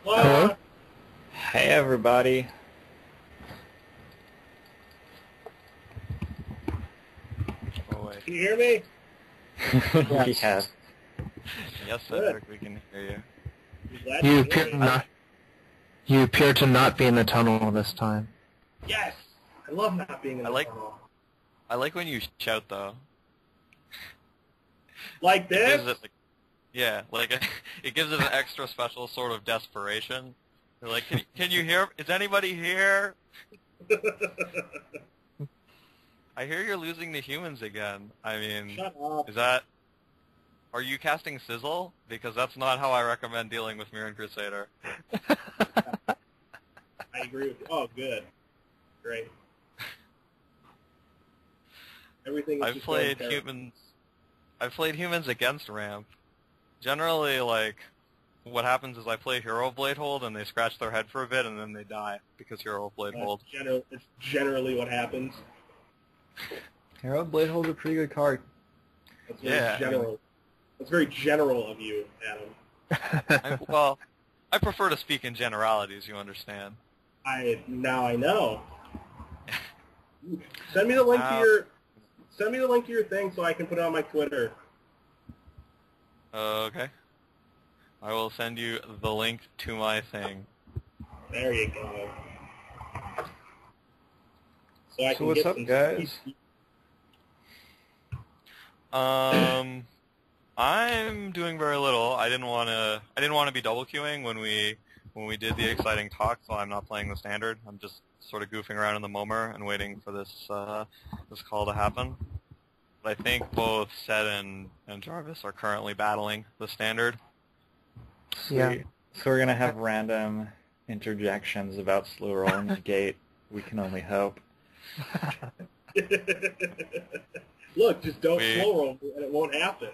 Hello? Hey everybody. Oh wait. Can you hear me? Yes. Yes, Good. Cedric, we can hear you. I'm glad You you appear hear to me. you appear to not be in the tunnel this time. Yes! I love not being in the I like- tunnel. I like when you shout though. Like It this? gives it like, yeah, like it gives it an extra special sort of desperation. You're like, can you hear? Is anybody here? I hear you're losing the humans again. I mean, Shut up. is that? Are you casting Sizzle? Because that's not how I recommend dealing with Mirren Crusader. I agree with you. Oh, good. Great. Everything is I've just played going terrible. humans. I've played humans against ramp. Generally, like, what happens is I play Hero Blade Hold and they scratch their head for a bit and then they die because Hero Blade Hold. It's generally what happens. Hero Blade holds a pretty good card. That's very Yeah, I mean- general. That's very general of you, Adam. Well, I prefer to speak in generalities. You understand? Now I know. Send me the link to your thing so I can put it on my Twitter. Okay. I will send you the link to my thing. There you go. So I So can what's get up, some guys? I'm doing very little. I didn't want to be double queuing when we did the exciting talk, so I'm not playing the standard. I'm just sort of goofing around in the MOMR and waiting for this call to happen. But I think both Sed and Jarvis are currently battling the standard. Yeah. So we're gonna have random interjections about slow rolling the gate. We can only hope. Look, just don't We- slow roll and it won't happen.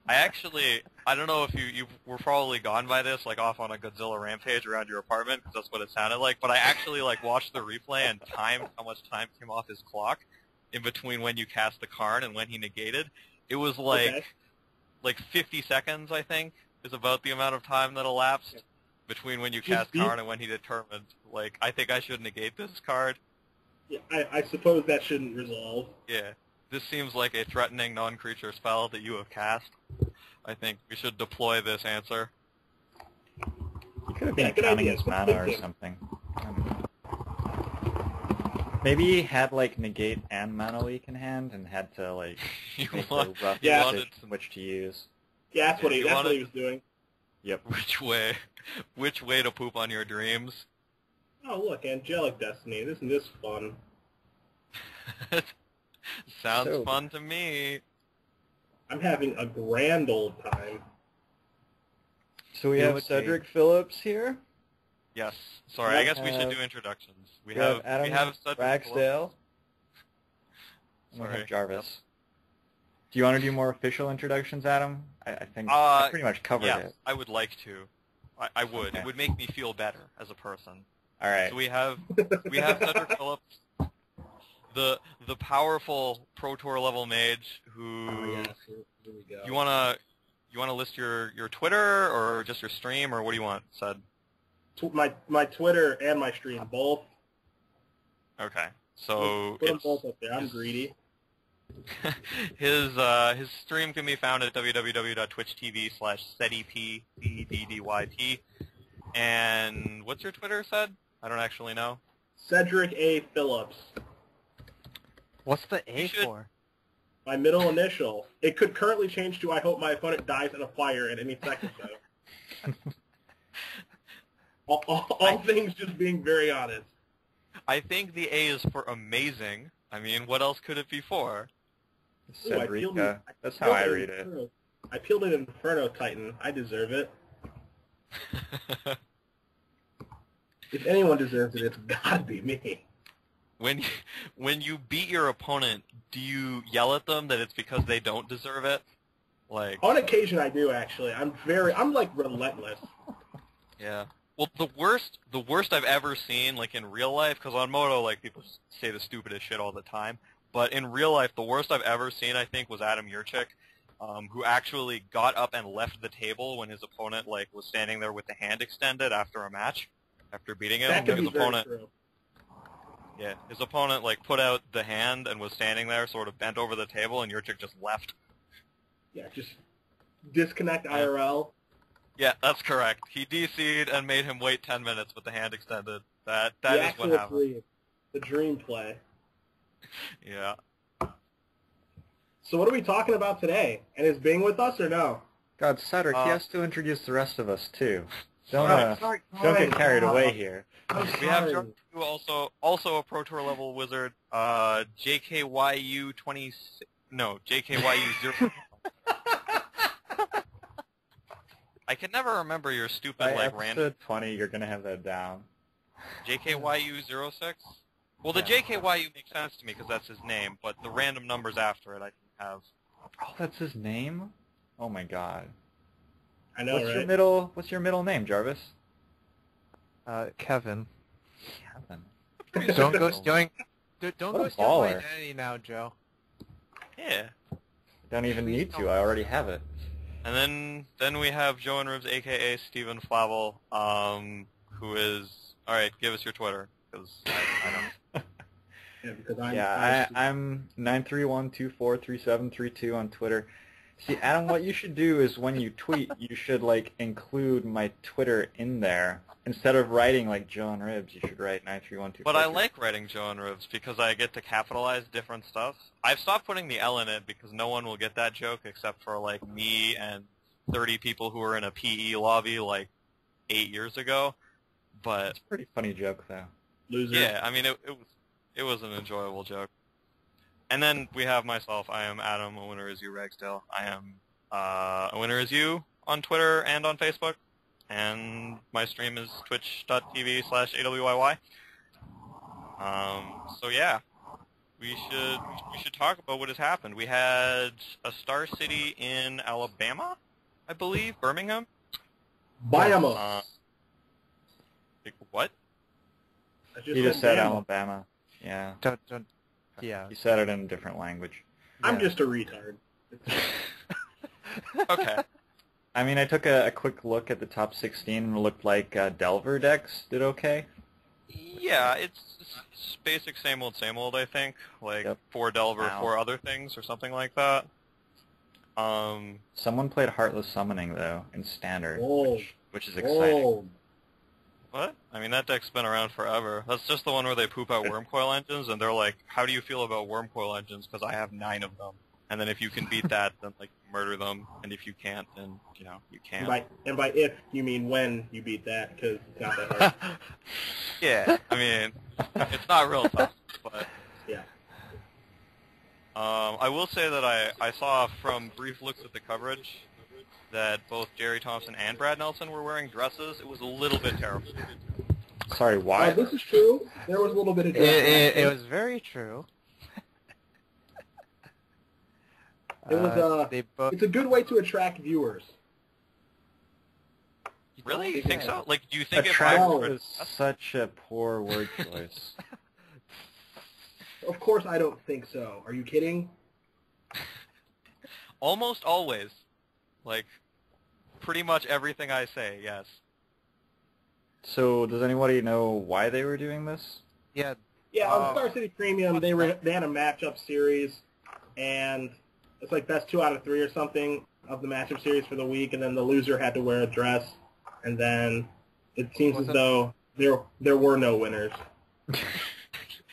I don't know if you were probably gone by this, like off on a Godzilla rampage around your apartment, because that's what it sounded like, but I actually like watched the replay and timed how much time came off his clock in between when you cast the Karn and when he negated. It was Okay. like 50 seconds, I think, is about the amount of time that elapsed between when you cast Karn and when he determined, like, I think I should negate this card. Yeah, I suppose that shouldn't resolve. Yeah. This seems like a threatening non-creature spell that you have cast. I think we should deploy this answer. You could have been Yeah, good counting idea. his mana or Good. something. Maybe he had like negate and mana leak in hand and had to like You make want- a rough Yeah. decision which to use. Yeah, that's what he You wanted- was doing. Yep. Which way to poop on your dreams? Oh, look, Angelic Destiny. Isn't this fun? Sounds So- fun to me. I'm having a grand old time. So we You have would Cedric Phillips here. Yes. Sorry, I guess we should have- do introductions. We have Adam Cedric Ragsdale. And we Sorry. have Jarvis. Do you want to do more official introductions, Adam? I think Uh, I pretty much covered Yeah, it. I would like to. I would. Okay. It would make me feel better as a person. All right. So we have Cedric Phillips, the powerful Pro Tour level mage who Oh, yes. Here we go. you wanna list your Twitter or just your stream, or what do you want, Sed? My Twitter and my stream, both. Okay. So Put them it's, both up there. I'm greedy. his stream can be found at www.twitch.tv/seddyp. And what's your Twitter, Sed? I don't actually know. Cedric A. Phillips. What's the A You should- for? My middle initial. It could currently change to I hope my opponent dies in a fire at any second, though. all things just being very honest. I think the A is for amazing. I mean, what else could it be for? Ooh, I peeled Cedrica. it- That's peeled how I an read it. Inferno. I peeled an Inferno Titan. I deserve it. If anyone deserves it, it's gotta be me. When you beat your opponent, do you yell at them that it's because they don't deserve it? Like, On occasion, I do actually. I'm like relentless. yeah. Well, the worst I've ever seen, like in real life, because on Moto, like people say the stupidest shit all the time. But in real life, the worst I've ever seen, I think, was Adam Yurchik. who actually got up and left the table when his opponent like was standing there with the hand extended after a match, after beating him. That could His be very opponent, true. yeah, his opponent like put out the hand and was standing there, sort of bent over the table, and your chick just left. Yeah, just disconnect IRL. Yeah, that's correct. He DC'd and made him wait 10 minutes with the hand extended. That The is what actual happened. three. The dream play. Yeah. So what are we talking about today? And is Bing with us or no? God, Cedric, he has to introduce the rest of us too. Don't Sorry, don't get carried God. away here. I'm We have sorry. Jordan, who also a Pro Tour level wizard, JKYU 20, no, JKYU 0. I can never remember your stupid By like random episode 20, you're gonna have that down. JKYU 06. Well, the Yeah. JKYU makes sense to me because that's his name, but the random numbers after it I can have. Oh, that's his name? Oh my god. I know, What's right? your middle name, Jarvis? Kevin. Kevin. Don't go What stealing a my baller. identity now, Joe. Yeah. Don't even Please need to. don't. I already have it. And then we have Joe and Ribs, aka Steven Flavel, who is alright. Give us your Twitter because I don't. Yeah, because I'm, I'm 931243732 on Twitter. See, Adam, what you should do is when you tweet, you should like include my Twitter in there instead of writing like Joe and Ribs. You should write 93124. But I like writing Joe and Ribs because I get to capitalize different stuff. I've stopped putting the L in it because no one will get that joke except for like me and 30 people who were in a PE lobby like 8 years ago. But It's a pretty funny joke though. loser. yeah, I mean it was an enjoyable joke. And then we have myself. I am Adam. A winner is you, Ragsdale. I am a winner is you on Twitter and on Facebook. And my stream is twitch.tv/AWYY. So yeah, we should talk about what has happened. We had a Star City in Alabama, I believe, Birmingham. Bama. What? I He just said Bama. Alabama. Yeah. Don't. Yeah. He said it in a different language. I'm Yeah. just a retard. Okay. I mean, I took a quick look at the top 16 and it looked like Delver decks did okay. Yeah, it's basic same old, I think. Like Yep. 4 Delver, Wow. 4 other things, or something like that. Someone played Heartless Summoning, though, in Standard, Whoa. which is exciting. Whoa. What? I mean, that deck's been around forever. That's just the one where they poop out worm coil engines, and they're like, how do you feel about worm coil engines? Because I have 9 of them. And then if you can beat that, then, like, murder them. And if you can't, then, you know, you can't. And by if, you mean when you beat that, because it's not that hard. Yeah, I mean, it's not real tough, but... Yeah. I will say that I saw from brief looks at the coverage that both Jerry Thompson and Brad Nelson were wearing dresses. It was a little bit terrible. Sorry, why? This is true. There was a little bit of It was very true. It was, they both. It's a good way to attract viewers. Really? You think so? Like, do you A think if track I No. were... was such a poor word choice. Of course I don't think so. Are you kidding? Almost always. Like, pretty much everything I say, yes. So, does anybody know why they were doing this? Yeah. Yeah, on Star City Premium, they had a matchup series, and it's like best 2 out of 3 or something of the matchup series for the week, and then the loser had to wear a dress, and then it seems as though there were no winners.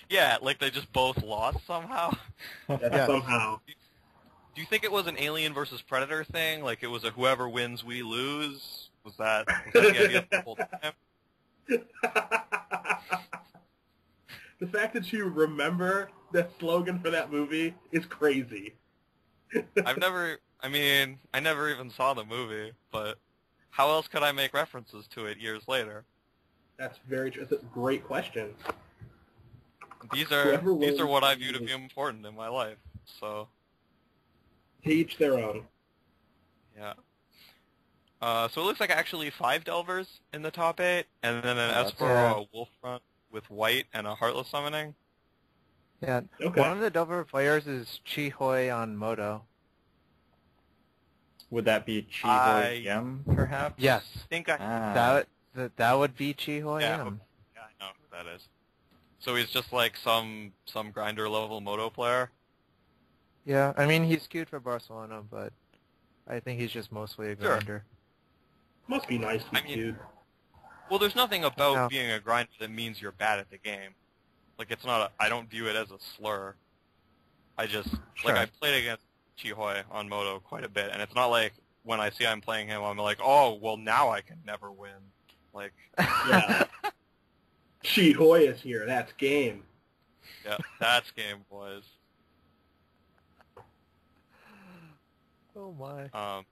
Yeah, like they just both lost somehow. That's somehow. Do you think it was an Alien versus Predator thing? Like it was a whoever wins, we lose? Was that the idea the whole time? The fact that you remember the slogan for that movie is crazy. I never even saw the movie, but how else could I make references to it years later? That's very true. It's a great question. These Whoever are wins what I view to wins. be important in my life. So To each their own. yeah. So it looks like actually 5 Delvers in the top 8, and then an Oh, that's Espero, a Wolfront with White, and a Heartless Summoning. Yeah. Okay. One of the Delver players is Chi Hoi on Moto. Would that be Chihoy Yim, perhaps? Yes. I think I... That would be Chihoy Yim. Yeah, I know who that is. So he's just like some grinder level moto player? Yeah, I mean, he's queued for Barcelona, but I think he's just mostly a grinder. Must be nice to be queued. Well, there's nothing about being a grinder that means you're bad at the game. Like, it's not I don't view it as a slur. I just, like, I played against Chihoy on Moto quite a bit, and it's not like when I see I'm playing him, I'm like, oh, well, now I can never win. Like, yeah. Chihoy is here. That's game. Yeah, that's game, boys. Oh, my.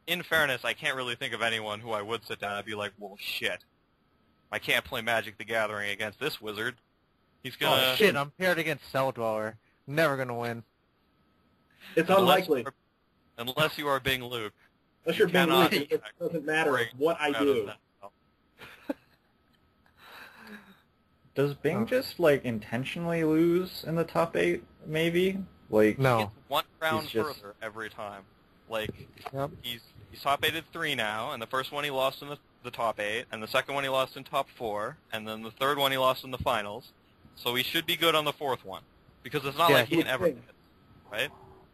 In fairness, I can't really think of anyone who I would sit down and be like, well, shit. I can't play Magic the Gathering against this wizard. He's gonna... Oh, shit, I'm paired against Cell Dweller. Never gonna win. It's unlikely. Unless you are Bing Luke. Unless you're Bing Luke, it doesn't matter what I do. Does Bing just, like, intentionally lose in the top 8, maybe? Like, no. He gets one round further every time. Like, he's top 8 at 3 now, and the first one he lost in the top 8, and the second one he lost in top 4, and then the third one he lost in the finals. So he should be good on the fourth one. Because it's not like he can ever miss, right?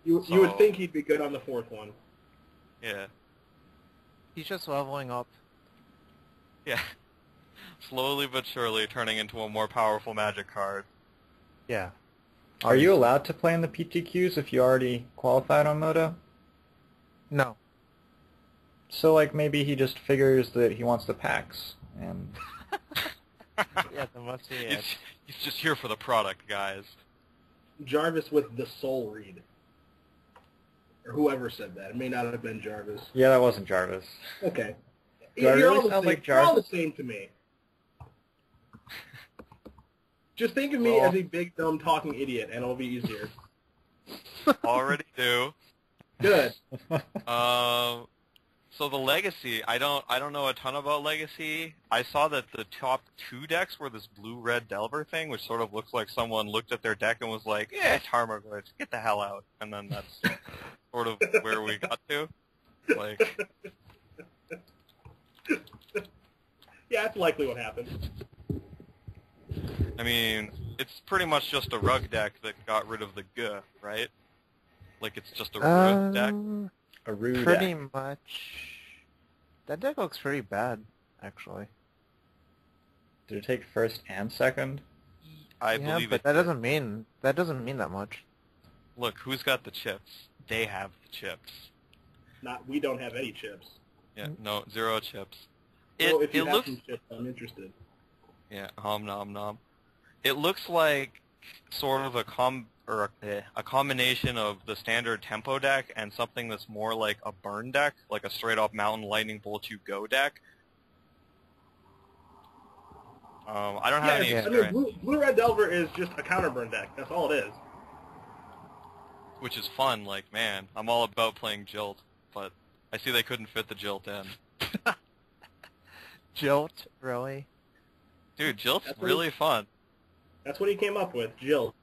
You would think he'd be good on the fourth one. Yeah. He's just leveling up. Yeah. Slowly but surely turning into a more powerful Magic card. Yeah. Are you allowed to play in the PTQs if you already qualified on Moto? No. So, like, maybe he just figures that he wants the packs, and... Yeah, there must be it. He's just here for the product, guys. Jarvis with the soul read. Or whoever said that. It may not have been Jarvis. Yeah, that wasn't Jarvis. Okay. Do I really sound like Jarvis? You're all the same to me. Just think of me as a big, dumb, talking idiot, and it'll be easier. Already do. Good. So the Legacy, I don't know a ton about Legacy. I saw that the top 2 decks were this blue-red Delver thing, which sort of looks like someone looked at their deck and was like, yeah, Tarmogoyfs, get the hell out. And then that's sort of where we got to. Like... Yeah, that's likely what happened. I mean, it's pretty much just a rug deck that got rid of the G, right? Like, it's just a rug deck. A rude Pretty deck. much. That deck looks pretty bad, actually. Did it take first and second? I believe but it that did. doesn't mean that much. Look, who's got the chips? They have the chips. We don't have any chips. Yeah, no, 0 chips. If you it have looks... some chips, I'm interested. Yeah, nom nom. It looks like sort of a combination of the standard tempo deck and something that's more like a burn deck, like a straight up Mountain Lightning Bolt You Go deck. I don't have any experience. I mean, Blue-Red Delver is just a counter burn deck. That's all it is. Which is fun, like, man, I'm all about playing Jilt, but I see they couldn't fit the Jilt in. Jilt, really? Dude, Jilt's really fun. That's what he came up with, Jilt.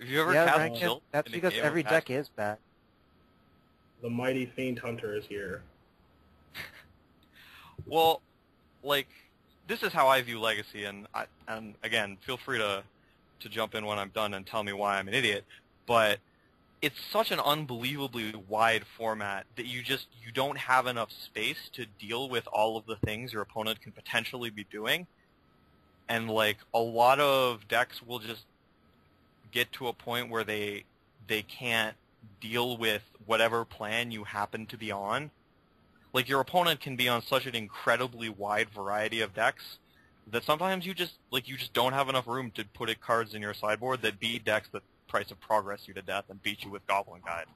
Have you ever cast Jilt? That's because every deck is bad. The mighty Fiend Hunter is here. Well, like, this is how I view Legacy, and again, feel free to jump in when I'm done and tell me why I'm an idiot, but it's such an unbelievably wide format that you don't have enough space to deal with all of the things your opponent can potentially be doing. And, like, a lot of decks will just get to a point where they can't deal with whatever plan you happen to be on. Like, your opponent can be on such an incredibly wide variety of decks that sometimes you just don't have enough room to put cards in your sideboard that beat decks that Price of Progress you to death and beat you with Goblin Guide.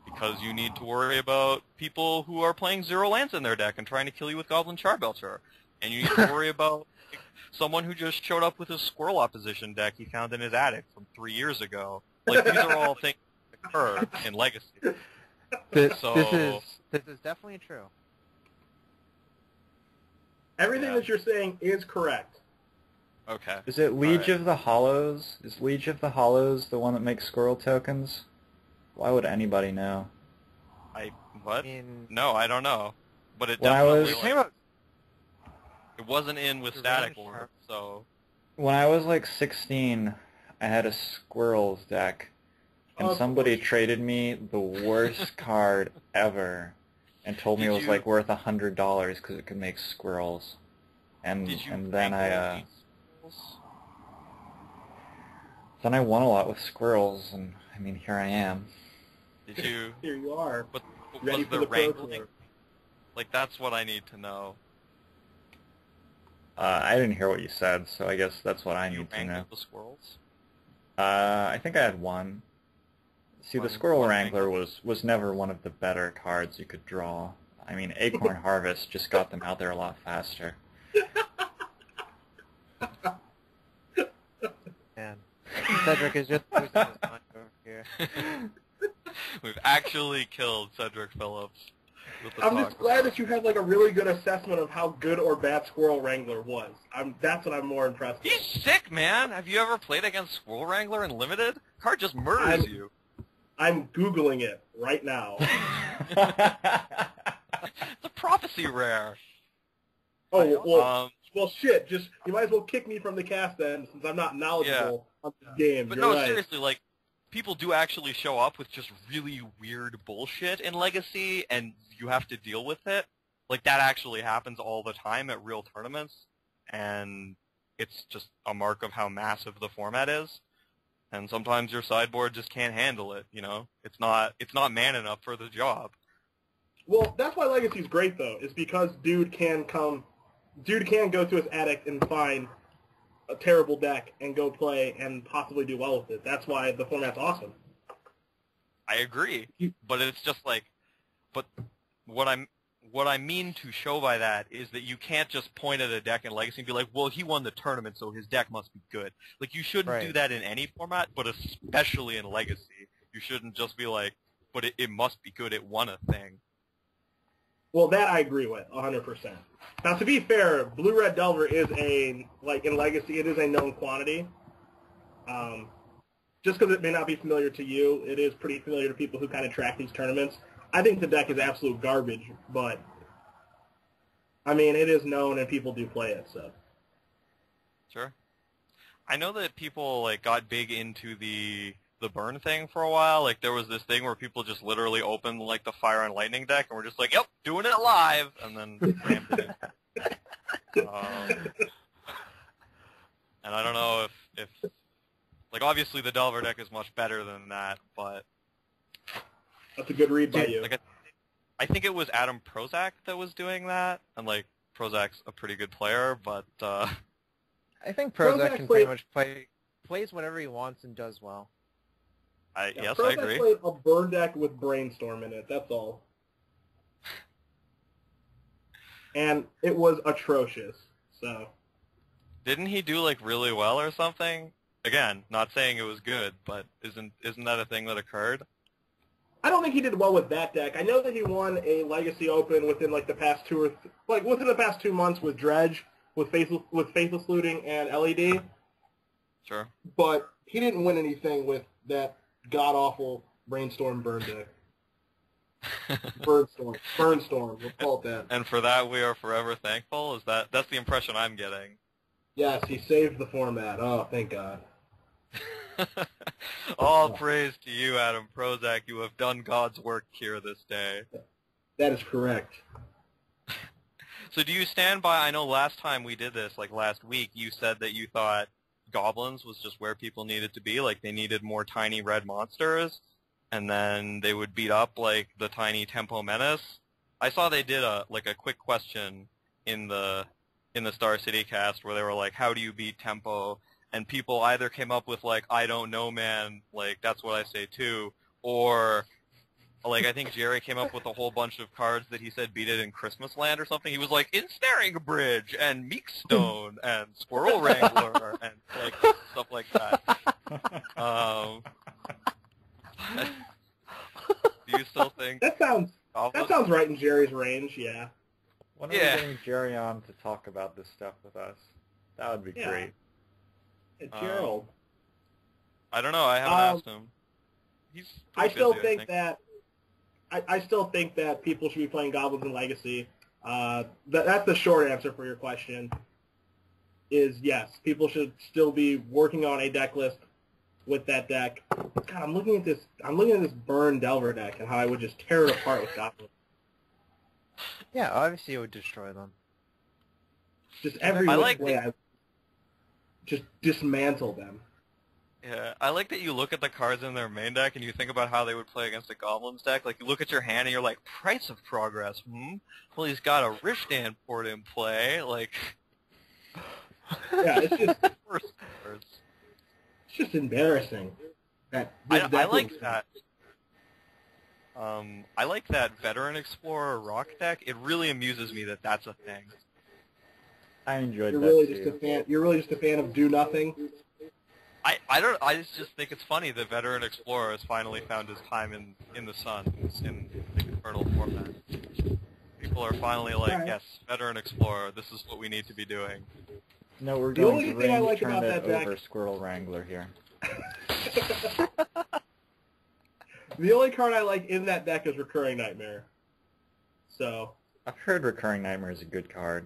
Because you need to worry about people who are playing 0 lands in their deck and trying to kill you with Goblin Charbelcher. And you need to worry about someone who just showed up with a Squirrel Opposition deck he found in his attic from 3 years ago. Like, these are all things that occur in Legacy. This is definitely true. Everything that you're saying is correct. Okay. Is it Liege of the Hollows? Is Liege of the Hollows the one that makes squirrel tokens? Why would anybody know? What? I mean, No, I don't know. But it When I definitely, was- you're talking about it wasn't in with the static range order, so... When I was like 16, I had a squirrels deck, and Of somebody course. traded me the worst card ever, and told me Did it was you- like worth $100 because it could make squirrels. And Did you then wrangle these squirrels? then I won a lot with squirrels, and I mean here I am. Did you... Here you are. But Ready was for the the Pro wrangling... Tour. Like, that's what I need to know. I didn't hear what you said, so I guess that's what I You need to know. wrangled the squirrels? I think I had one. See, the One- Squirrel one Wrangler wrangle. was never one of the better cards you could draw. I mean, Acorn Harvest just got them out there a lot faster. man. Cedric is just losing his mind over here. We've actually killed Cedric Phillips with the I'm talk. just glad that you had like a really good assessment of how good or bad Squirrel Wrangler was. That's what I'm more impressed with. He's sick, man! Have you ever played against Squirrel Wrangler in Limited? Card just murders you. I'm Googling it right now. It's a prophecy rare. Oh, well, shit. Just you might as well kick me from the cast then, since I'm not knowledgeable on this game. But You're no, right. seriously, like, people do actually show up with just really weird bullshit in Legacy, and you have to deal with it. Like, that actually happens all the time at real tournaments, and it's just a mark of how massive the format is. And sometimes your sideboard just can't handle it, you know? It's not man enough for the job. Well, that's why Legacy's great though, is because dude can go to his attic and find a terrible deck and go play and possibly do well with it. That's why the format's awesome. I agree, but it's just like, but what I mean to show by that is that you can't just point at a deck in Legacy and be like, well, he won the tournament, so his deck must be good. Like, you shouldn't do that in any format, but especially in Legacy. You shouldn't just be like, but it must be good, it won a thing. Well, that I agree with, 100%. Now, to be fair, Blue-Red Delver is in Legacy, it is a known quantity. Just because it may not be familiar to you, it is pretty familiar to people who kind of track these tournaments. I think the deck is absolute garbage, but, I mean, it is known and people do play it, so. Sure. I know that people, like, got big into the burn thing for a while. Like, there was this thing where people just literally opened, like, the Fire and Lightning deck and were just like, yep, doing it live, and then rammed it in. And I don't know if like, obviously the Delver deck is much better than that, but... That's a good read by you. Like, I think it was Adam Prozac that was doing that, and, like, Prozac's a pretty good player, but, I think Prozac Prozac can pretty much plays whatever he wants and does well. yes, I Prozac agree. played a burn deck with Brainstorm in it, that's all. And it was atrocious, so... Didn't he do, like, really well or something? Again, not saying it was good, but isn't that a thing that occurred? I don't think he did well with that deck. I know that he won a Legacy Open within like the past within the past 2 months with Dredge, with Faithless Looting and LED. Sure. But he didn't win anything with that god awful Brainstorm burn deck. Burnstorm. We'll call it that. And for that, we are forever thankful. That's the impression I'm getting? Yes, he saved the format. Oh, thank God. All praise to you, Adam Prozac. You have done God's work here this day. That is correct. So do you stand by, I know last time we did this, like last week, you said that you thought goblins was just where people needed to be, like they needed more tiny red monsters, and then they would beat up like the tiny Tempo Menace. I saw they did a quick question in the Star City cast where they were like, how do you beat Tempo? And people either came up with, like, I don't know, man, like, that's what I say, too, or, like, I think Jerry came up with a whole bunch of cards that he said beat it in Christmas Land or something. He was like, Ensnaring Bridge, and Meekstone, and Squirrel Wrangler, and, like, stuff like that. Do you still think... That sounds right in Jerry's range, yeah. When are we getting Jerry on to talk about this stuff with us? That would be great. Hey, Gerald. I don't know. I haven't asked him. He's I still busy, think I still think that people should be playing Goblins in Legacy. That's the short answer for your question. Is yes, people should still be working on a deck list with that deck. God, I'm looking at this Burn Delver deck and how I would just tear it apart with Goblins. Yeah, obviously it would destroy them. Just every way I just dismantle them. Yeah, I like that you look at the cards in their main deck and you think about how they would play against a Goblins deck. Like, you look at your hand and you're like, Price of Progress, Well, he's got a Rishdan port in play, like... Yeah, it's just... Worst cards. It's just embarrassing. I like that. I like that Veteran Explorer Rock deck. It really amuses me that that's a thing. I enjoyed You're that really too. just a fan. You're really just a fan of do nothing. I just think it's funny that Veteran Explorer has finally found his time in the sun, in the Infernal format. People are finally like, Right. yes, Veteran Explorer, this is what we need to be doing. No, we're The going only to thing I range like turn about that that deck- over Squirrel Wrangler here. The only card I like in that deck is Recurring Nightmare. So, I've heard Recurring Nightmare is a good card.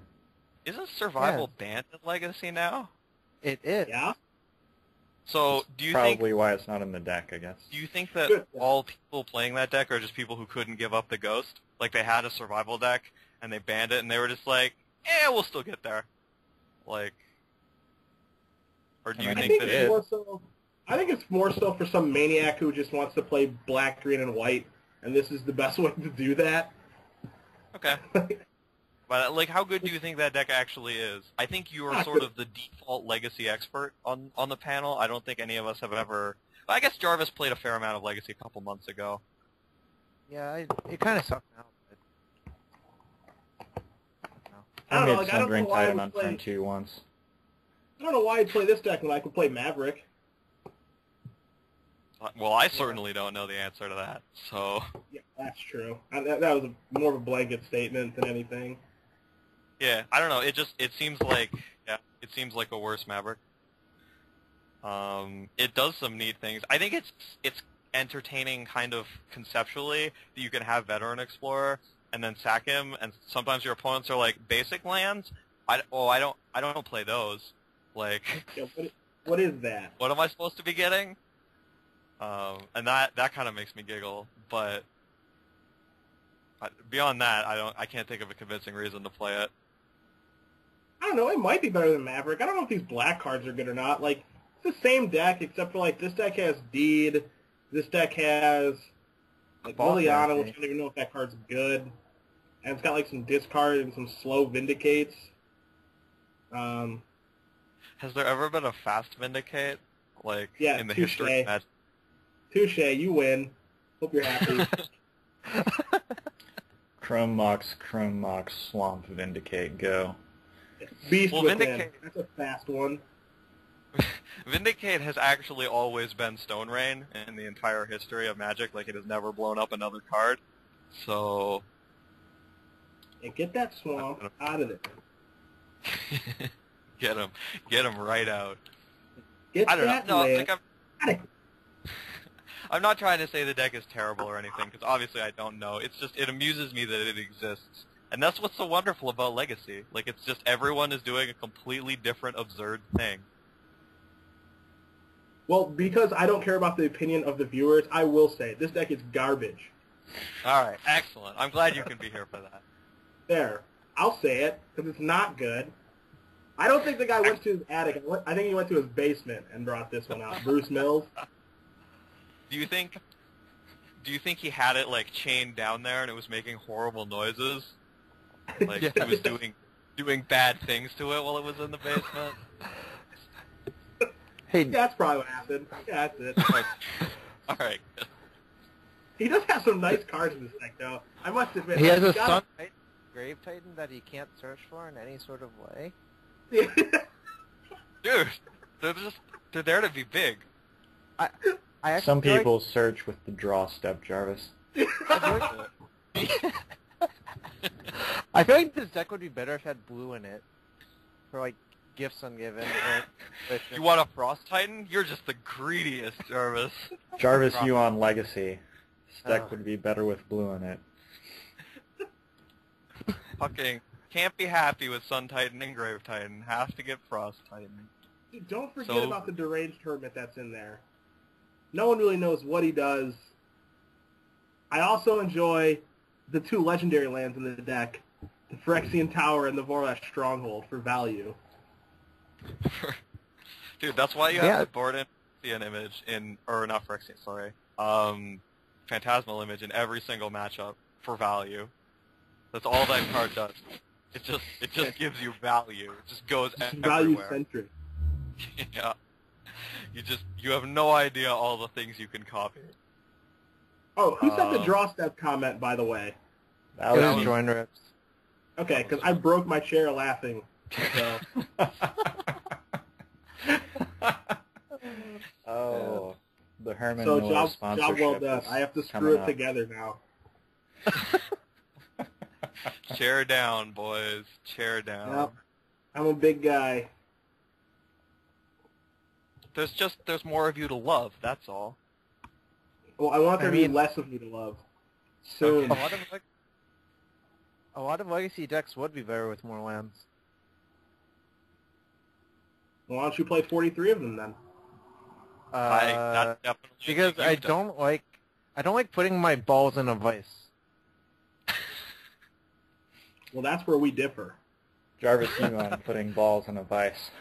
Isn't Survival banned in Legacy now? It is. yeah? So, do you Probably why it's not in the deck, I guess. think that Good. all people playing that deck are just people who couldn't give up the Ghost? Like, they had a Survival deck, and they banned it, and they were just like, we'll still get there. Like, or do you I think think that it's it... more so. I think it's more so for some maniac who just wants to play black, green, and white, and this is the best way to do that. Okay. But, like, how good do you think that deck actually is? I think you are Not sort good. of the default Legacy expert on the panel. I don't think any of us have ever... Well, I guess Jarvis played a fair amount of Legacy a couple months ago. Yeah, it kind of sucked now. But... I I don't know, made like, I don't know Sundering why I Titan would on play. turn 2 once. I don't know why I'd play this deck when I could play Maverick. Well, I certainly don't know the answer to that, so... Yeah, that's true. That was more of a blanket statement than anything. Yeah, I don't know. It seems like a worse Maverick. It does some neat things. I think it's entertaining kind of conceptually that you can have Veteran Explorer and then sack him, and sometimes your opponents are like basic lands. I don't play those. Like, Yeah, what is that? what am I supposed to be getting? And that kind of makes me giggle. But beyond that, I can't think of a convincing reason to play it. I don't know, it might be better than Maverick. I don't know if these black cards are good or not. Like, it's the same deck, except for, like, this deck has Deed, this deck has, like, Liliana, which I don't even know if that card's good. And it's got, like, some discard and some slow Vindicates. Has there ever been a fast Vindicate? Like, Yeah, in the touche. history of Magic? Touche, you win. Hope you're happy. Chrome Mox, Swamp, Vindicate, go. Beast Well, Within. Vindicate- That's a fast one. Vindicate has actually always been Stone Rain in the entire history of Magic. Like, it has never blown up another card. So, And get that swamp out of there. get him right out. Get I don't that know. No, land like out of here. I'm not trying to say the deck is terrible or anything, because obviously I don't know. It's just, it amuses me that it exists. And that's what's so wonderful about Legacy. Like, it's just everyone is doing a completely different, absurd thing. Well, because I don't care about the opinion of the viewers, I will say, this deck is garbage. Alright, excellent. I'm glad you can be here for that. There. I'll say it, because it's not good. I don't think the guy went to his attic. I think he went to his basement and brought this one out. Bruce Mills. Do you think he had it, like, chained down there and it was making horrible noises? Like, Yeah. he was doing bad things to it while it was in the basement? Hey, Yeah, that's probably what happened. Yeah, that's it. Alright. He does have some nice cards in this deck, though. I must admit. he has a he's got Sun Titan, Grave Titan that he can't search for in any sort of way. Dude, they're there to be big. I actually Some feel like- people search with the draw step, Jarvis. I feel like this deck would be better if it had blue in it. For, like, gifts ungiven. Or You want a Frost Titan? You're just the greediest, Jarvis. Jarvis, you on Legacy. This deck would be better with blue in it. Fucking can't be happy with Sun Titan and Grave Titan. Have to get Frost Titan. Dude, don't forget about the deranged hermit that's in there. No one really knows what he does. I also enjoy the 2 legendary lands in the deck, the Phyrexian Tower and the Vorlash Stronghold for value. Dude, that's why you have the Borden image or not Phyrexian, sorry, Phantasmal image in every single matchup for value. That's all that card does. It just gives you value. It just goes everywhere. Value-centric. Yeah. You have no idea all the things you can copy. Oh, who sent the draw step comment, by the way? That was Join Rips. Okay, because I broke my chair laughing. So. Oh, the Herman So Miller sponsorship. job well done. I have to screw it together now. Chair down, boys. Chair down. Yep. I'm a big guy. There's more of you to love, that's all. Well, I want there to be less of you to love. Soon. A lot of legacy decks would be better with more lands. Well, why don't you play 43 of them then? That's definitely because I don't like putting my balls in a vice. Well, that's where we differ. Jarvis, you on putting balls in a vice.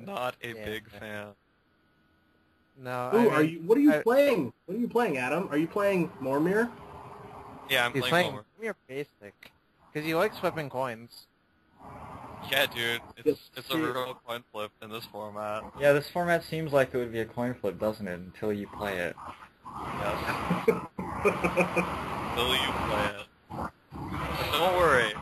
Not a big fan. No. Ooh, what are you playing? What are you playing, Adam? Are you playing Mormir? Yeah, I'm He's playing Mormir. Mormir basic. Because he likes flipping coins. Yeah, dude. It's a real coin flip in this format. Yeah, this format seems like it would be a coin flip, doesn't it? Until you play it. Yes. Until you play it. But don't worry.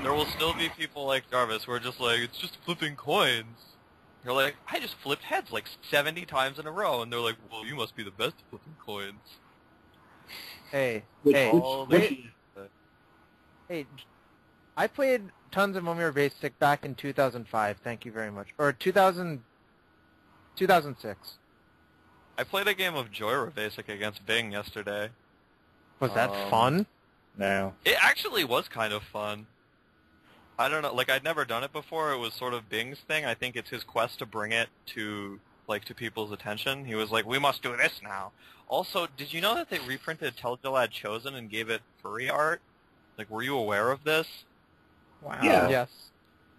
There will still be people like Jarvis who are just like, it's just flipping coins. You're like, I just flipped heads like 70 times in a row. And they're like, well, you must be the best at flipping coins. Hey, I played tons of Momir Basic back in 2005, thank you very much. Or 2006. I played a game of Joyra Basic against Bing yesterday. Was that fun? No. It actually was kind of fun. I don't know, like I'd never done it before. It was sort of Bing's thing. I think it's his quest to bring it to people's attention. He was like, we must do this now. Also, did you know that they reprinted Telgelad Chosen and gave it furry art? Like, were you aware of this? Wow. Yeah. Yes.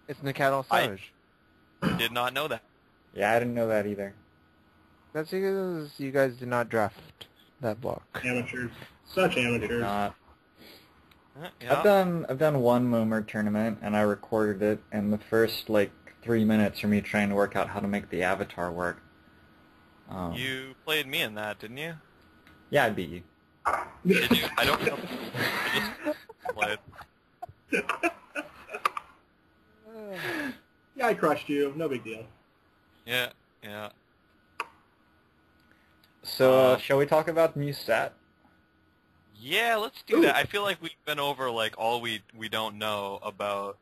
It's Nikadal Savage. I did not know that. Yeah, I didn't know that either. That's because you guys did not draft that block. Amateurs. Such amateurs. Not. Yeah. I've done one Moomer tournament, and I recorded it, and the first, 3 minutes are me trying to work out how to make the avatar work. You played me in that, didn't you? Yeah, I beat you. Did you? I don't know. I just played. Yeah, I crushed you. No big deal. Yeah, yeah. So, shall we talk about the new set? Yeah, let's do that. I feel like we've been over all we don't know about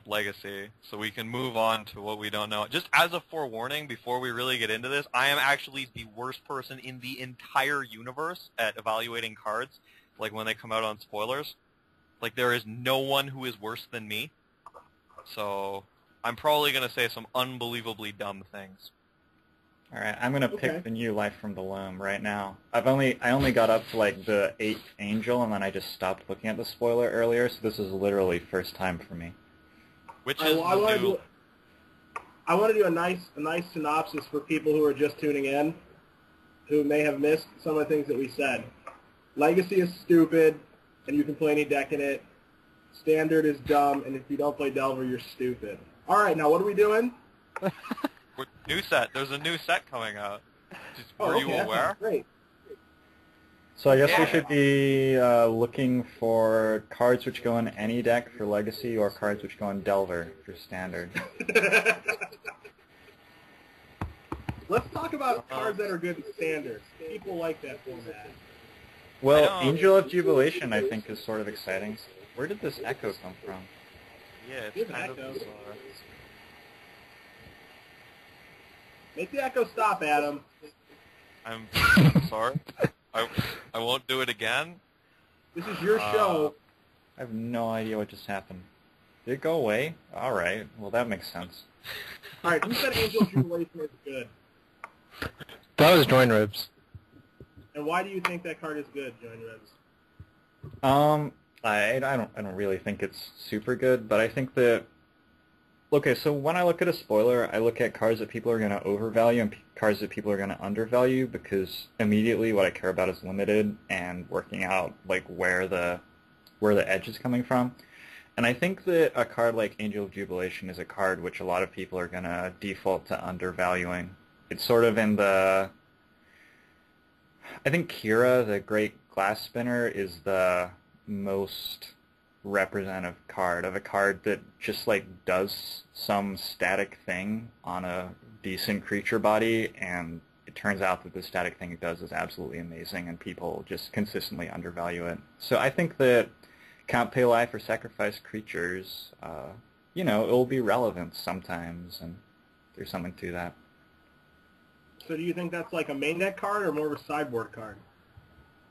Legacy, so we can move on to what we don't know. Just as a forewarning, before we really get into this, I am actually the worst person in the entire universe at evaluating cards, when they come out on spoilers. There is no one who is worse than me. So, I'm probably going to say some unbelievably dumb things. Alright, I'm gonna pick the new Life from the Loam right now. I only got up to the 8th Angel, and then I just stopped looking at the spoiler earlier, so this is literally first time for me. Which is I want to do a nice synopsis for people who are just tuning in, who may have missed some of the things that we said. Legacy is stupid, and you can play any deck in it. Standard is dumb, and if you don't play Delver, you're stupid. Alright, now what are we doing? New set. There's a new set coming out. Were you aware? Great. So I guess we should be looking for cards which go in any deck for Legacy, or cards which go in Delver for Standard. Let's talk about cards that are good in Standard. People like that format. Well, Angel of Jubilation, I think, is sort of exciting. Where did this echo come from? Yeah, it's kind of bizarre. Make the echo stop, Adam. I'm sorry. I won't do it again. This is your show. I have no idea what just happened. Did it go away? All right. Well, that makes sense. All right, who said Angel of Jubilation is good? That was Join Ribs. And why do you think that card is good, Join Ribs? I don't really think it's super good, but I think that. Okay, so when I look at a spoiler, I look at cards that people are going to overvalue and cards that people are going to undervalue, because immediately what I care about is limited and working out like where the edge is coming from. And I think that a card like Angel of Jubilation is a card which a lot of people are going to default to undervaluing. It's sort of in the... I think Kira, the Great Glass Spinner, is the most representative card of a card that just like does some static thing on a decent creature body, and it turns out that the static thing it does is absolutely amazing, and people just consistently undervalue it. So I think that can't pay life or sacrifice creatures, it will be relevant sometimes, and there's something to that. So do you think that's like a main deck card or more of a sideboard card?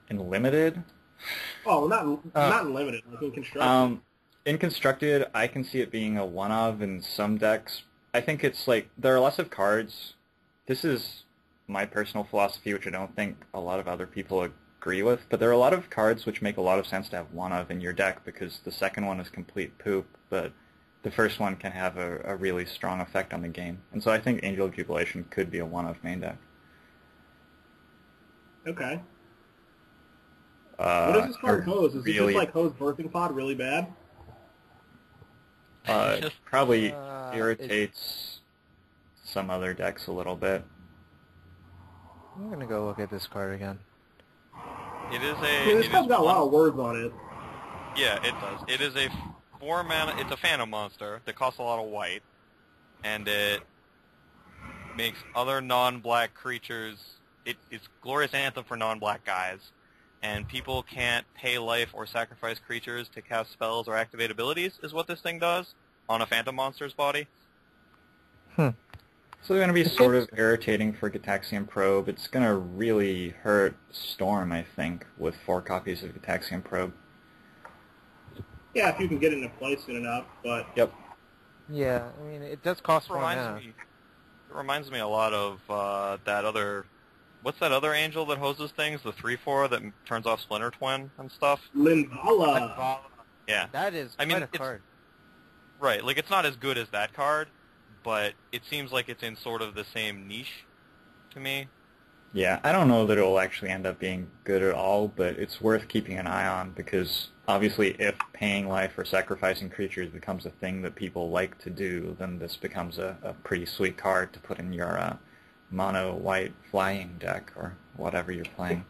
In Limited? Oh, not in Limited, like in Constructed. In Constructed, I can see it being a one-of in some decks. I think it's like, there are lots of cards. This is my personal philosophy, which I don't think a lot of other people agree with, but there are a lot of cards which make a lot of sense to have one-of in your deck, because the second one is complete poop, but the first one can have a really strong effect on the game. And so I think Angel of Jubilation could be a one-of main deck. Okay. What does this card hose? Is really, it just like hose Birthing Pod really bad? Probably irritates some other decks a little bit. I'm gonna go look at this card again. It is This card's got a lot of words on it. Yeah, it does. It is a 4-mana. It's a Phantom monster that costs a lot of white, and it makes other non-black creatures. It's Glorious Anthem for non-black guys, and people can't pay life or sacrifice creatures to cast spells or activate abilities, is what this thing does on a Phantom monster's body. So they're going to be sort of irritating for Gitaxian Probe. It's going to really hurt Storm, I think, with 4 copies of Gitaxian Probe. Yeah, if you can get it into play soon enough, but... Yep. Yeah, I mean, it does cost 4 mana. It reminds me a lot of that other... What's that other angel that hoses things? The 3/4 that turns off Splinter Twin and stuff? Linvala. Yeah. That is quite a card. Right, like it's not as good as that card, but it seems like it's in sort of the same niche to me. Yeah, I don't know that it will actually end up being good at all, but it's worth keeping an eye on, because obviously if paying life or sacrificing creatures becomes a thing that people like to do, then this becomes a pretty sweet card to put in your mono white flying deck or whatever you're playing.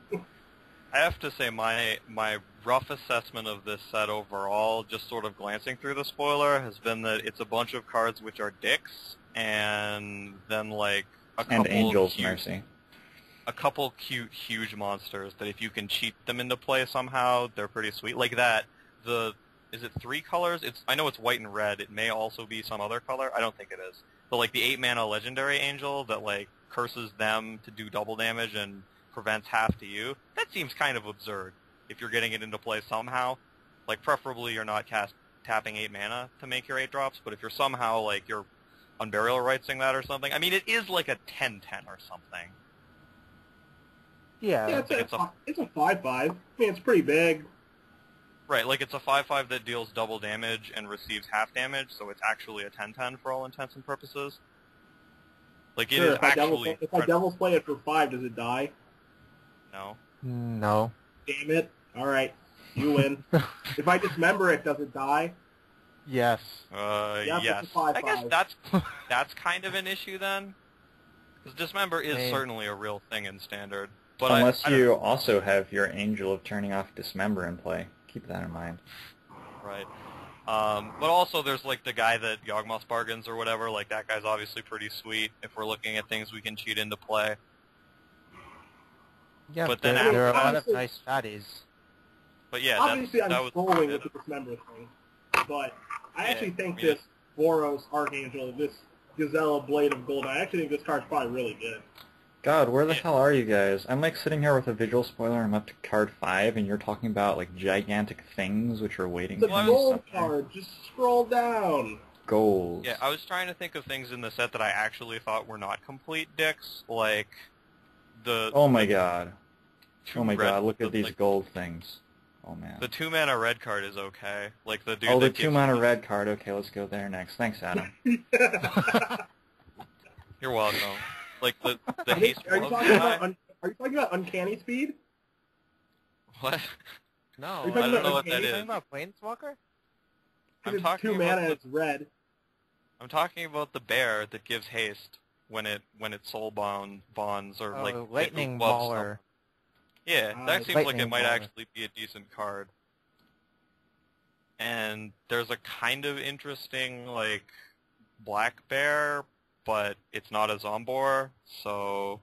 I have to say my rough assessment of this set overall, just sort of glancing through the spoiler, has been that it's a bunch of cards which are dicks, and then like a couple and Angel's cute, Mercy. A couple cute, huge monsters that if you can cheat them into play somehow, they're pretty sweet. Like that, is it 3 colors? I know it's white and red. It may also be some other color. I don't think it is. But like the 8-mana Legendary Angel that like curses them to do double damage and prevents half to you, that seems kind of absurd if you're getting it into play somehow. Like, preferably you're not tapping 8 mana to make your 8 drops, but if you're somehow, like, you're Unburial Rightsing that or something, I mean, it is like a 10/10 or something. Yeah. Yeah, it's a 5/5. I mean, it's pretty big. Right, like it's a 5/5 that deals double damage and receives half damage, so it's actually a 10/10 for all intents and purposes. Like, it Sure, is actually... if I Devil's Play it for 5, does it die? No. No. Damn it. Alright, you win. If I dismember it, does it die? Yes. Yep, Yes. it's a 5/5. I guess that's kind of an issue then. Because Dismember is certainly a real thing in Standard. But Unless you also have your Angel of turning off Dismember in play. Keep that in mind. Right. But also there's like the guy that Yawgmoth bargains or whatever, like that guy's obviously pretty sweet if we're looking at things we can cheat into play. Yeah, but then there are a lot of honestly, nice fatties. But yeah, obviously that I'm was trolling with the Dismember thing. But I actually think this Boros Archangel, this Gazella Blade of Gold, I actually think this card's probably really good. God, where the Yeah. hell are you guys? I'm like sitting here with a visual spoiler. I'm up to card 5, and you're talking about like gigantic things which are waiting The for me gold somewhere. card. Just scroll down. Gold. Yeah, I was trying to think of things in the set that I actually thought were not complete dicks, like the Oh my god. two Oh my red, god, look at these like, gold things. Oh man. the 2-mana red card is okay. Like the dude Oh, the that gives 2-mana you red card. Okay, let's go there next. Thanks, Adam. You're welcome. Like the Are haste you glove talking guy. about? Are you talking about uncanny speed? What? No, Are you I talking don't know about what that are you is. talking about Planeswalker? I'm Because it's talking 2 about mana. the- It's red. I'm talking about the bear that gives haste when it soulbound bonds or Oh, like Lightning gloves Mauler. someone. Yeah, that seems like it Lightning might Mauler. actually be a decent card. And there's a kind of interesting like black bear, but it's not a Zombor, so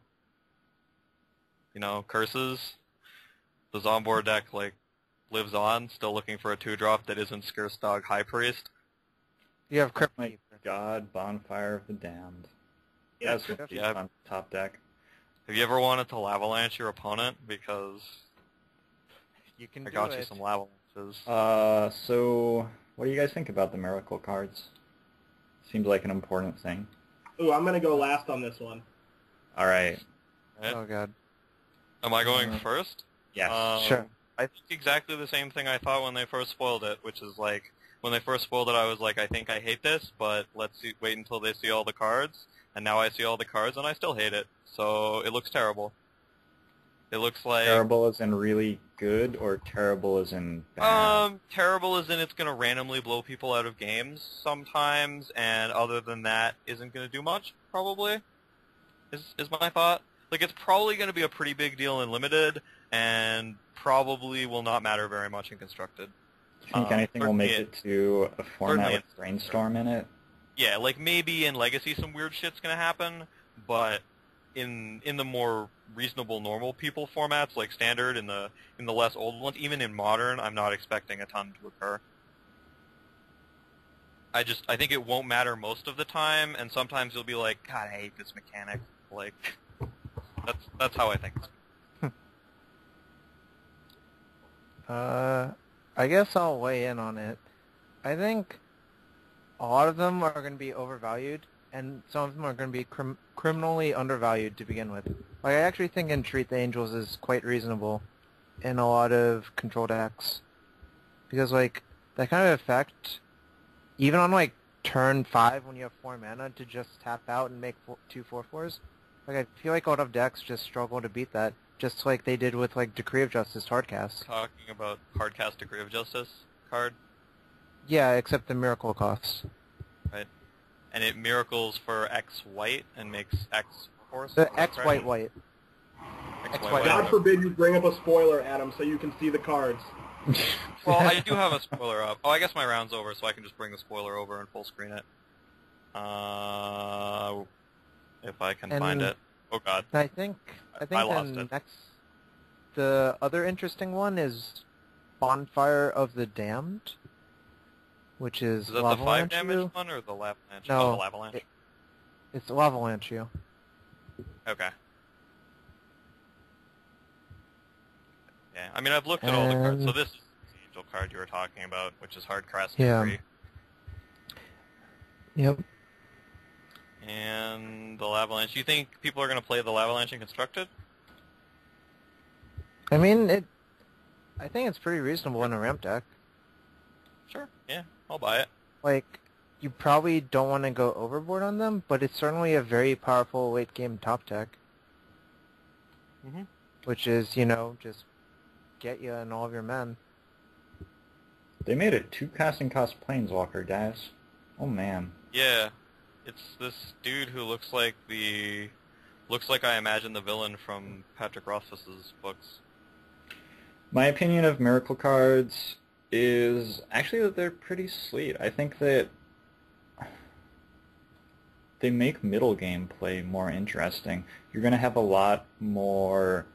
curses. The Zombor deck like lives on, still looking for a 2-drop that isn't Skirstog High Priest. You have Crypt My Keeper. god, Bonfire of the Damned. Yeah. That's what Yeah. on top deck. Have you ever wanted to Lavalanche your opponent? Because You can I do got it. you some Lavalanches. So, what do you guys think about the miracle cards? Seems like an important thing. Ooh, I'm gonna go last on this one. Alright. Right? Oh god. Am I going first? Yes. Sure. I think exactly the same thing I thought when they first spoiled it, which is like, when they first spoiled it I was like, I think I hate this, but wait until they see all the cards, and now I see all the cards and I still hate it. So it looks terrible. It looks like... Terrible as in really good, or terrible as in bad? Terrible as in it's going to randomly blow people out of games sometimes, and other than that, isn't going to do much, probably, is my thought. Like, it's probably going to be a pretty big deal in Limited, and probably will not matter very much in Constructed. Do you think anything will make it to a format certainly with Brainstorm in it? Yeah, like maybe in Legacy some weird shit's going to happen, but in the more reasonable normal people formats, like Standard, in the less old ones, even in Modern, I'm not expecting a ton to occur. I think it won't matter most of the time, and sometimes you'll be like, God, I hate this mechanic. Like, that's how I think. I guess I'll weigh in on it. I think a lot of them are going to be overvalued, and some of them are going to be criminally undervalued to begin with. Like, I actually think Entreat the Angels is quite reasonable in a lot of control decks. Because, like, that kind of effect, even on, like, turn 5 when you have 4 mana to just tap out and make 2 4/4s, like, I feel like a lot of decks just struggle to beat that, just like they did with, like, Decree of Justice Hardcast. Talking about Hardcast Decree of Justice card, Yeah, except the miracle costs. right? And it miracles for X white and makes X force. The X white white. X X white white. white. God forbid you bring up a spoiler, Adam, so you can see the cards. Well, I do have a spoiler up. Oh, I guess my round's over, so I can just bring the spoiler over and full screen it. If I can find And- it. Oh God. I think I lost it. the other interesting one is Bonfire of the Damned, which is Is that the Lava 5 Lanche damage you. one or the Lavalanche? No, Oh, the Lavalanche. It's Lava Lanche you. Okay. Yeah, I mean, I've looked at all the cards. So And- this is the Angel card you were talking about, which is hard crest Yeah. free. Yep. And the Lavalanche. You think people are going to play the Lavalanche in Constructed? I mean, I think it's pretty reasonable in a ramp deck. Sure. Yeah, I'll buy it. Like, you probably don't want to go overboard on them, but it's certainly a very powerful late game top deck. Mhm. Which is, just get you and all of your men. They made a 2 casting cost Planeswalker, guys. Oh man. Yeah, it's this dude who looks like I imagine the villain from Patrick Rothfuss's books. My opinion of miracle cards is actually that they're pretty sweet. I think that they make middle game play more interesting. You're going to have a lot more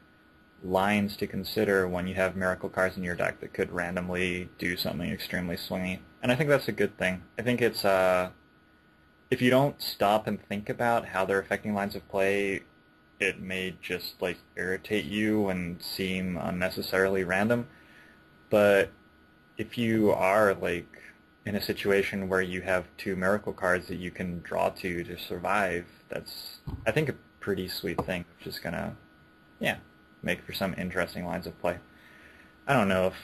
lines to consider when you have miracle cards in your deck that could randomly do something extremely swingy. And I think that's a good thing. I think it's, if you don't stop and think about how they're affecting lines of play, it may just like irritate you and seem unnecessarily random. But if you are like in a situation where you have 2 miracle cards that you can draw to survive, that's, I think, a pretty sweet thing, which is gonna, yeah, make for some interesting lines of play. I don't know if,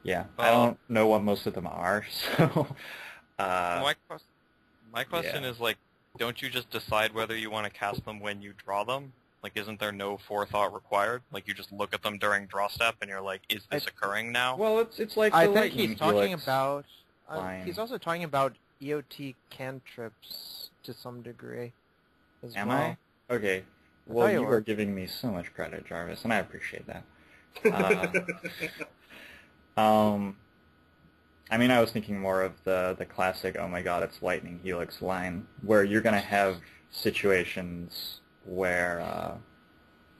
yeah, I don't know what most of them are, so. My question is, like, don't you just decide whether you want to cast them when you draw them? Like, isn't there no forethought required? Like, you just look at them during draw step, and you're like, is this occurring now? Well, it's like I the think lightning he's talking helix about. line. He's also talking about EOT cantrips to some degree. Am well. I? Okay. Well, thought you you were. are giving me so much credit, Jarvis, and I appreciate that. I mean, I was thinking more of the classic, oh my god, it's lightning helix line, where you're going to have situations where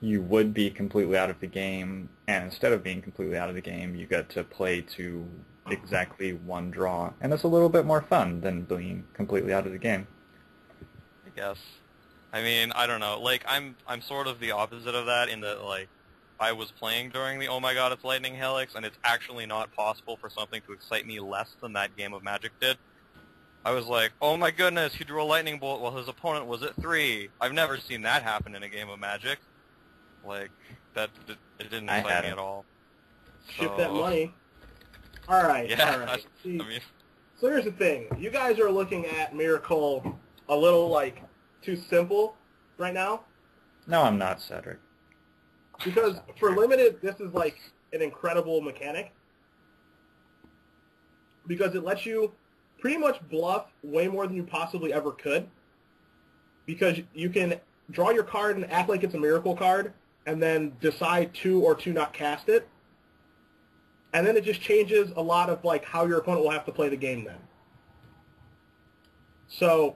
you would be completely out of the game, and instead of being completely out of the game, you get to play to exactly 1 draw, and it's a little bit more fun than being completely out of the game. I guess. I mean, I don't know. Like, I'm sort of the opposite of that in that, like, I was playing during the oh my god, it's lightning helix, and it's actually not possible for something to excite me less than that game of Magic did. I was like, oh my goodness, he drew a lightning bolt while his opponent was at 3. I've never seen that happen in a game of Magic. Like, it didn't excite me at all. Ship that money. Alright, Yeah, alright. I mean, So here's the thing. You guys are looking at Miracle a little, like, too simple right now. No, I'm not, Cedric. Because for Limited, this is, like, an incredible mechanic. Because it lets you pretty much bluff way more than you possibly ever could. Because you can draw your card and act like it's a Miracle card, and then decide to or to not cast it. And then it just changes a lot of, like, how your opponent will have to play the game then. So,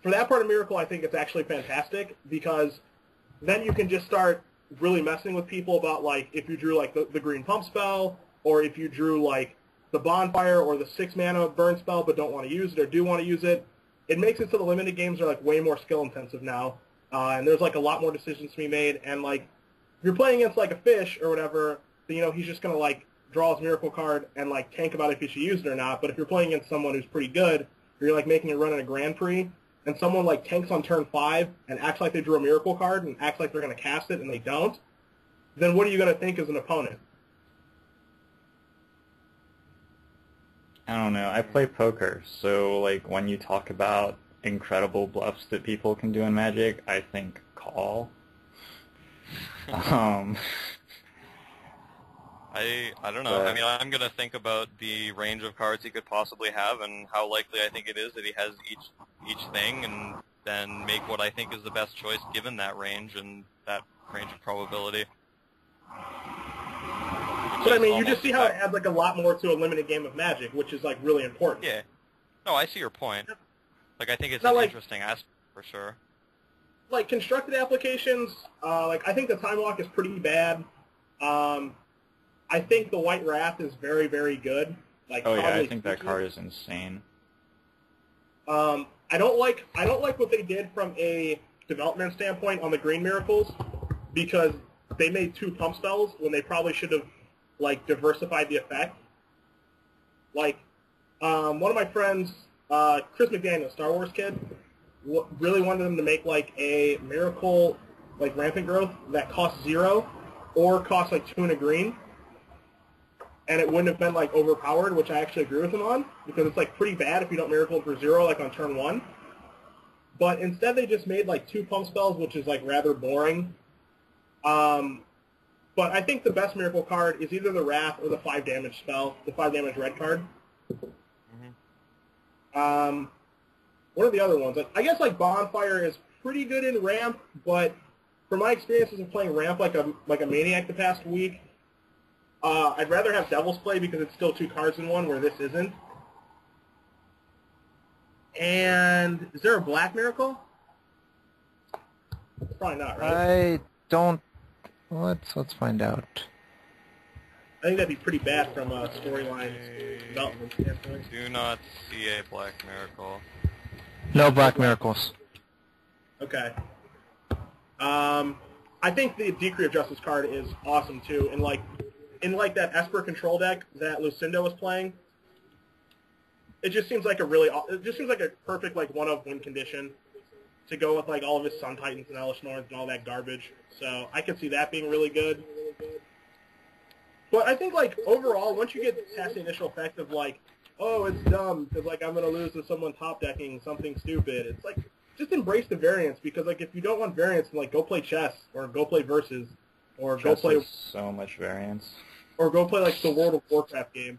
for that part of Miracle, I think it's actually fantastic, because then you can just start really messing with people about, like, if you drew, like, the green pump spell, or if you drew, like, the bonfire or the 6-mana burn spell but don't want to use it or do want to use it. It makes it so the limited games are, like, way more skill-intensive now, and there's, like, a lot more decisions to be made, and, like, if you're playing against, like, a fish or whatever, then, you know, he's just going to, like, draw his Miracle card and, like, tank about if he should use it or not. But if you're playing against someone who's pretty good, or you're, like, making a run in a Grand Prix, and someone, like, tanks on turn 5 and acts like they drew a Miracle card and acts like they're going to cast it and they don't, then what are you going to think as an opponent? I don't know. I play poker, so like when you talk about incredible bluffs that people can do in Magic, I think call. I don't know. I mean, I'm gonna think about the range of cards he could possibly have and how likely I think it is that he has each thing, and then make what I think is the best choice given that range and that range of probability. But I mean, you just see how it adds, like, a lot more to a limited game of Magic, which is, like, really important. Yeah. No, I see your point. Like, I think it's Now, an like, interesting aspect for sure. Like, constructed applications, like, I think the Time Walk is pretty bad. I think the White Wrath is very, very good. Like, oh yeah, probably I think that card is insane. I don't like what they did from a development standpoint on the Green Miracles, because they made 2 pump spells when they probably should have, like, diversified the effect. Like, one of my friends, Chris McDaniel, Star Wars kid, really wanted them to make, like, a Miracle, like, Rampant Growth that costs 0 or costs, like, 2 and a green. And it wouldn't have been, like, overpowered, which I actually agree with him on, because it's, like, pretty bad if you don't Miracle for 0, like, on turn 1. But instead they just made, like, 2 pump spells, which is, like, rather boring. But I think the best Miracle card is either the Wrath or the 5 damage spell, the 5 damage red card. Mm-hmm. What are the other ones? I guess, like, Bonfire is pretty good in Ramp, but from my experiences of playing Ramp like a maniac the past week, I'd rather have Devil's Play because it's still 2 cards in 1, where this isn't. And is there a Black Miracle? Probably not, right? I don't. Let's find out. I think that'd be pretty bad from a storyline development standpoint. Do not see a Black Miracle. No Black Miracles. Okay. I think the Decree of Justice card is awesome too, and in that Esper control deck that Lucindo was playing, it just seems like a perfect one of win condition to go with all of his Sun Titans and Elesh Norns and all that garbage. So I could see that being really good. But I think overall, once you get past the initial effect of oh, it's dumb because I'm gonna lose to someone top decking something stupid, it's just embrace the variance, because if you don't want variance, then go play chess or go play Versus or go Chess play has so much variance. or go play the World of Warcraft game.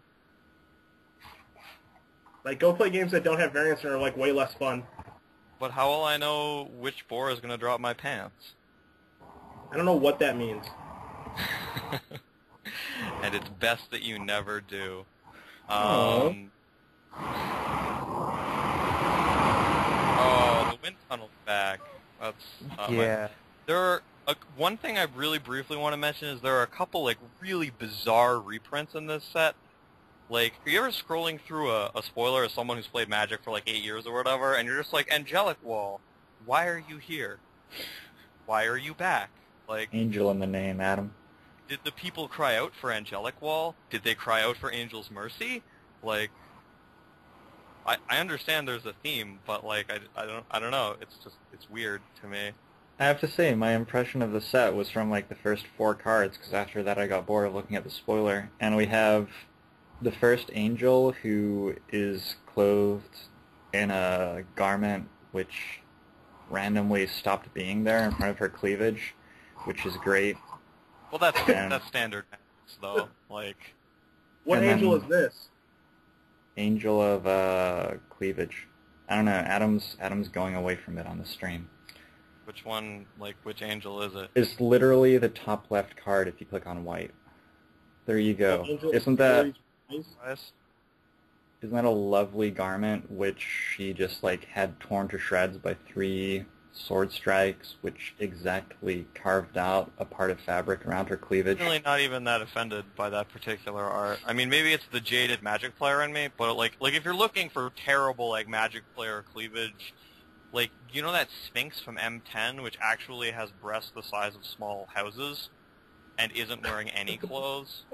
Go play games that don't have variance and are way less fun. But how will I know which boar is going to drop my pants? I don't know what that means. And it's best that you never do. Oh, The wind tunnel's back. That's Yeah. There are one thing I really briefly want to mention is there are a couple really bizarre reprints in this set. Are you ever scrolling through a spoiler as someone who's played Magic for 8 years or whatever, and you're just Angelic Wall, why are you here? Why are you back? Angel in the name, Adam. Did the people cry out for Angelic Wall? Did they cry out for Angel's Mercy? I understand there's a theme, but I don't know. It's weird to me. I have to say, my impression of the set was from the first 4 cards, because after that I got bored of looking at the spoiler. And we have the first angel who is clothed in a garment which randomly stopped being there in front of her cleavage, which is great. Well, that's standard, though. what angel is this? Angel of cleavage. I don't know. Adam's going away from it on the stream. Which one? Which angel is it? It's literally the top left card if you click on white. There you go. Isn't that a lovely garment which she just had torn to shreds by 3 sword strikes, which exactly carved out a part of fabric around her cleavage? I'm really not even that offended by that particular art. I mean, maybe it's the jaded Magic player in me, but if you're looking for terrible Magic player cleavage, you know that Sphinx from M10, which actually has breasts the size of small houses and isn't wearing any clothes?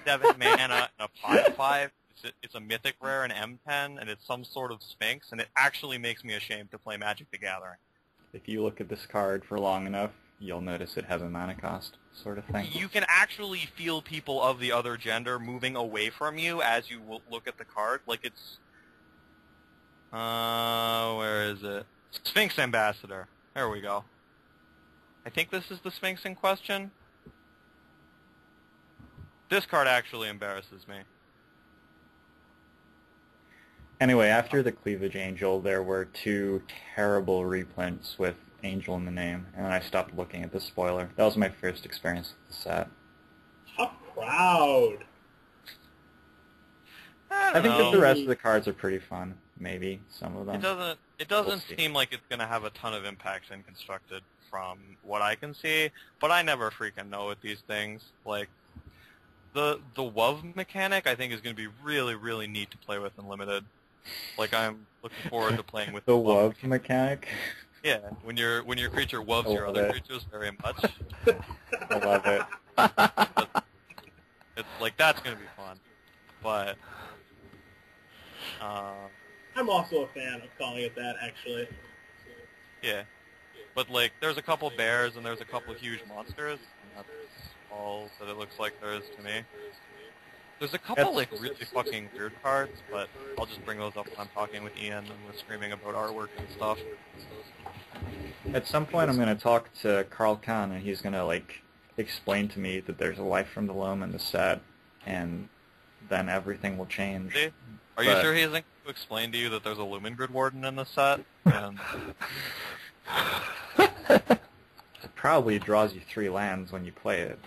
7 mana and a 5/5. It's a mythic rare in M10, and it's some sort of Sphinx, and it actually makes me ashamed to play Magic the Gathering. If you look at this card for long enough, you'll notice it has a mana cost, sort of thing. You can actually feel people of the other gender moving away from you as you look at the card. It's... where is it? Sphinx Ambassador. There we go. I think this is the Sphinx in question. This card actually embarrasses me. Anyway, after the Cleavage Angel, there were 2 terrible reprints with Angel in the name, and then I stopped looking at the spoiler. That was my first experience with the set. How proud. I think that the rest of the cards are pretty fun. Maybe some of them. It doesn't seem like it's going to have a ton of impact in Constructed from what I can see, but I never freaking know with these things. The WoW mechanic I think is going to be really, really neat to play with in Limited. I'm looking forward to playing with the WoW mechanic. Yeah, when your creature woves your other creatures very much. I love it. It's that's going to be fun, but I'm also a fan of calling it that, actually. Yeah, but there's a couple bears and there's a couple huge monsters, and that's all that it looks like there is to me. There's a couple really fucking weird cards, but I'll just bring those up when I'm talking with Ian and we're screaming about artwork and stuff. At some point I'm going to talk to Carl Kahn, and he's going to explain to me that there's a Life from the Loam in the set, and then everything will change. See? Are you sure he isn't going to explain to you that there's a Lumen Grid Warden in the set? And... It probably draws you 3 lands when you play it.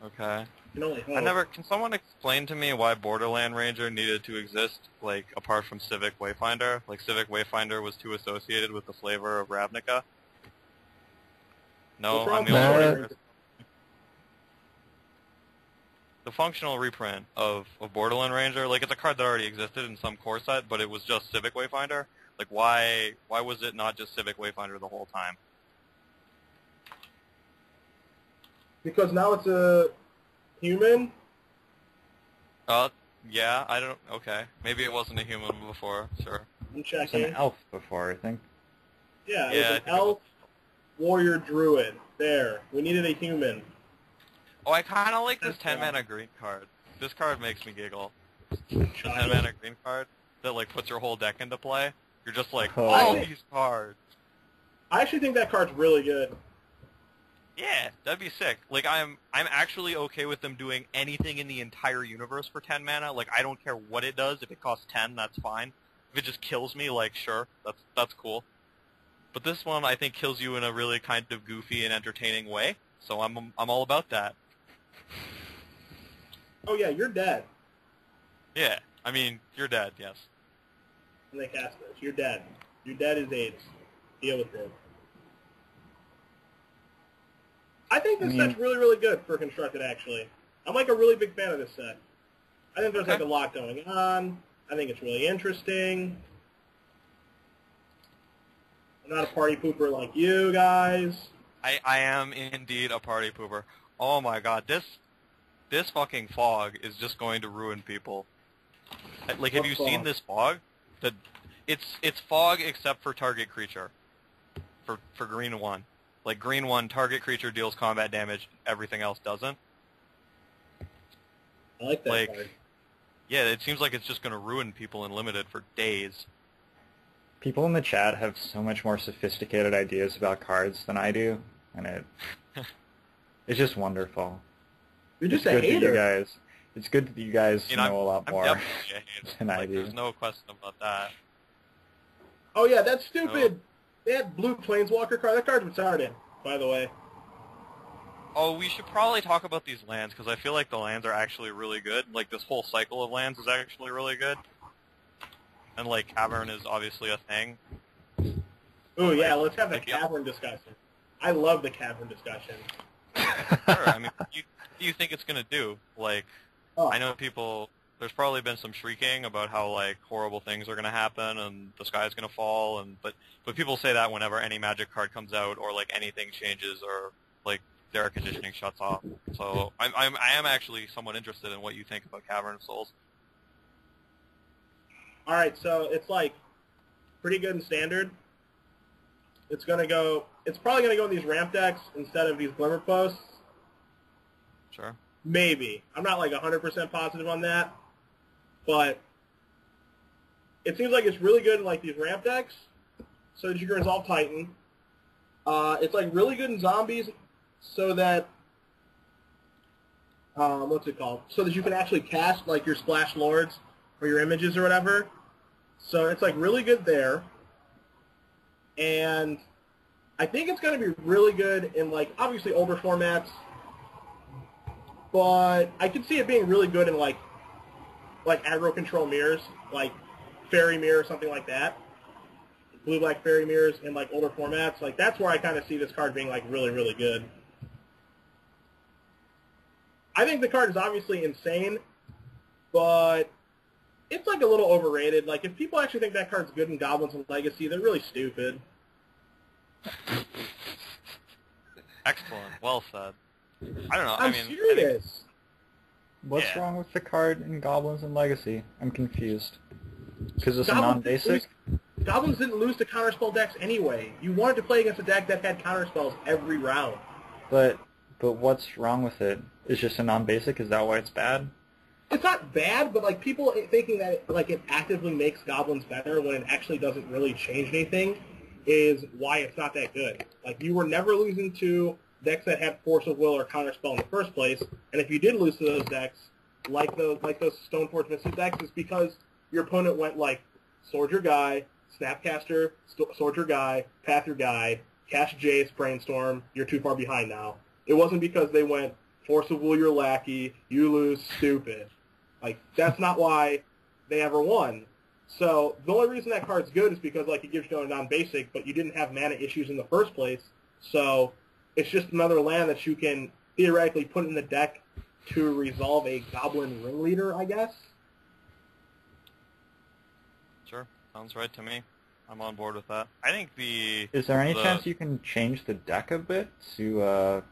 Okay. Can Can someone explain to me why Borderland Ranger needed to exist, apart from Civic Wayfinder? Civic Wayfinder was too associated with the flavor of Ravnica? No, I'm the only one. The functional reprint of Borderland Ranger, it's a card that already existed in some core set, but it was just Civic Wayfinder. Why was it not just Civic Wayfinder the whole time? Because now it's a human. Yeah, I don't... Okay. Maybe it wasn't a human before, sure. I'm It's an checking. elf before, I think. Yeah, Yeah, I it's think an it elf, warrior, druid. There. We needed a human. Oh, I kind of like this That's 10-mana green card. This card makes me giggle. The 10-mana green card that, like, puts your whole deck into play. You're just like, Oh. all these cards. I actually think that card's really good. Yeah, that'd be sick. Like, I'm actually okay with them doing anything in the entire universe for 10 mana. Like, I don't care what it does. If it costs 10, that's fine. If it just kills me, like, sure, that's cool. But this one, I think, kills you in a really kind of goofy and entertaining way. So I'm all about that. Oh yeah, you're dead. Yeah, I mean, you're dead, yes. And they cast this. You're dead. You're dead as AIDS. Deal with it. I think this set's really, really good for Constructed, actually. I'm like a really big fan of this set. I think there's like a lot going on. I think it's really interesting. I'm not a party pooper like you guys. I am indeed a party pooper. Oh my god, this fucking fog is just going to ruin people. Like, have What you fog? seen this fog? It's fog except for target creature. For green 1. Like, green 1, target creature deals combat damage, everything else doesn't. I like that Like, card. yeah, it seems like it's just going to ruin people in Limited for days. People in the chat have so much more sophisticated ideas about cards than I do, and it's just wonderful. You're just It's a good that you hater. guys. It's good that you guys You know, know a lot I'm more definitely a hater. than I Like, do. there's no question about that. Oh yeah, that's stupid. That blue Planeswalker card. That card's retarded, by the way. Oh, we should probably talk about these lands, because I feel like the lands are actually really good. Like, this whole cycle of lands is actually really good. And, like, Cavern is obviously a thing. Ooh, yeah, let's have the Like, yeah. Cavern discussion. I love the Cavern discussion. Sure, I mean, what do you think it's going to do? Like, Oh, I know people... There's probably been some shrieking about how, like, horrible things are going to happen and the sky's going to fall, but people say that whenever any Magic card comes out or, like, anything changes or, like, their air conditioning shuts off. So I am actually somewhat interested in what you think about Cavern of Souls. Alright, so it's like pretty good in standard. It's probably gonna go in these ramp decks instead of these glimmer posts. Sure. Maybe. I'm not like 100% positive on that. But it seems like it's really good in like these ramp decks, so that you can resolve Titan. It's like really good in zombies, so that what's it called? So that you can actually cast like your Splash Lords or your images or whatever. So it's like really good there. And I think it's going to be really good in like obviously older formats, but I could see it being really good in like aggro control mirrors, like Fairy Mirror or something like that. Blue-black Fairy Mirrors in like older formats. Like that's where I kind of see this card being like really, really good. I think the card is obviously insane, but it's like a little overrated. Like if people actually think that card's good in Goblins and Legacy, they're really stupid. Excellent. Well said. I don't know. I'm I mean, serious. What's Yeah. wrong with the card in Goblins and Legacy? I'm confused. Because it's a Goblins non-basic? Goblins didn't lose to counterspell decks anyway. You wanted to play against a deck that had counterspells every round. But what's wrong with it? It's just a non-basic? Is that why it's bad? It's not bad, but like people thinking that it actively makes Goblins better when it actually doesn't really change anything is why it's not that good. Like you were never losing to decks that had Force of Will or Counterspell in the first place, and if you did lose to those decks, like those Stoneforge Mystic decks, it's because your opponent went like Sword Your Guy, Snapcaster, Sword Your Guy, Path Your Guy, Cast Jace, Brainstorm, you're too far behind now. It wasn't because they went Force of Will your lackey, you lose, stupid. Like, that's not why they ever won. So the only reason that card's good is because like it gives you a non-basic, but you didn't have mana issues in the first place. So it's just another land that you can theoretically put in the deck to resolve a Goblin Ringleader, I guess. Sure. Sounds right to me. I'm on board with that. I think Is there any the- chance you can change the deck a bit to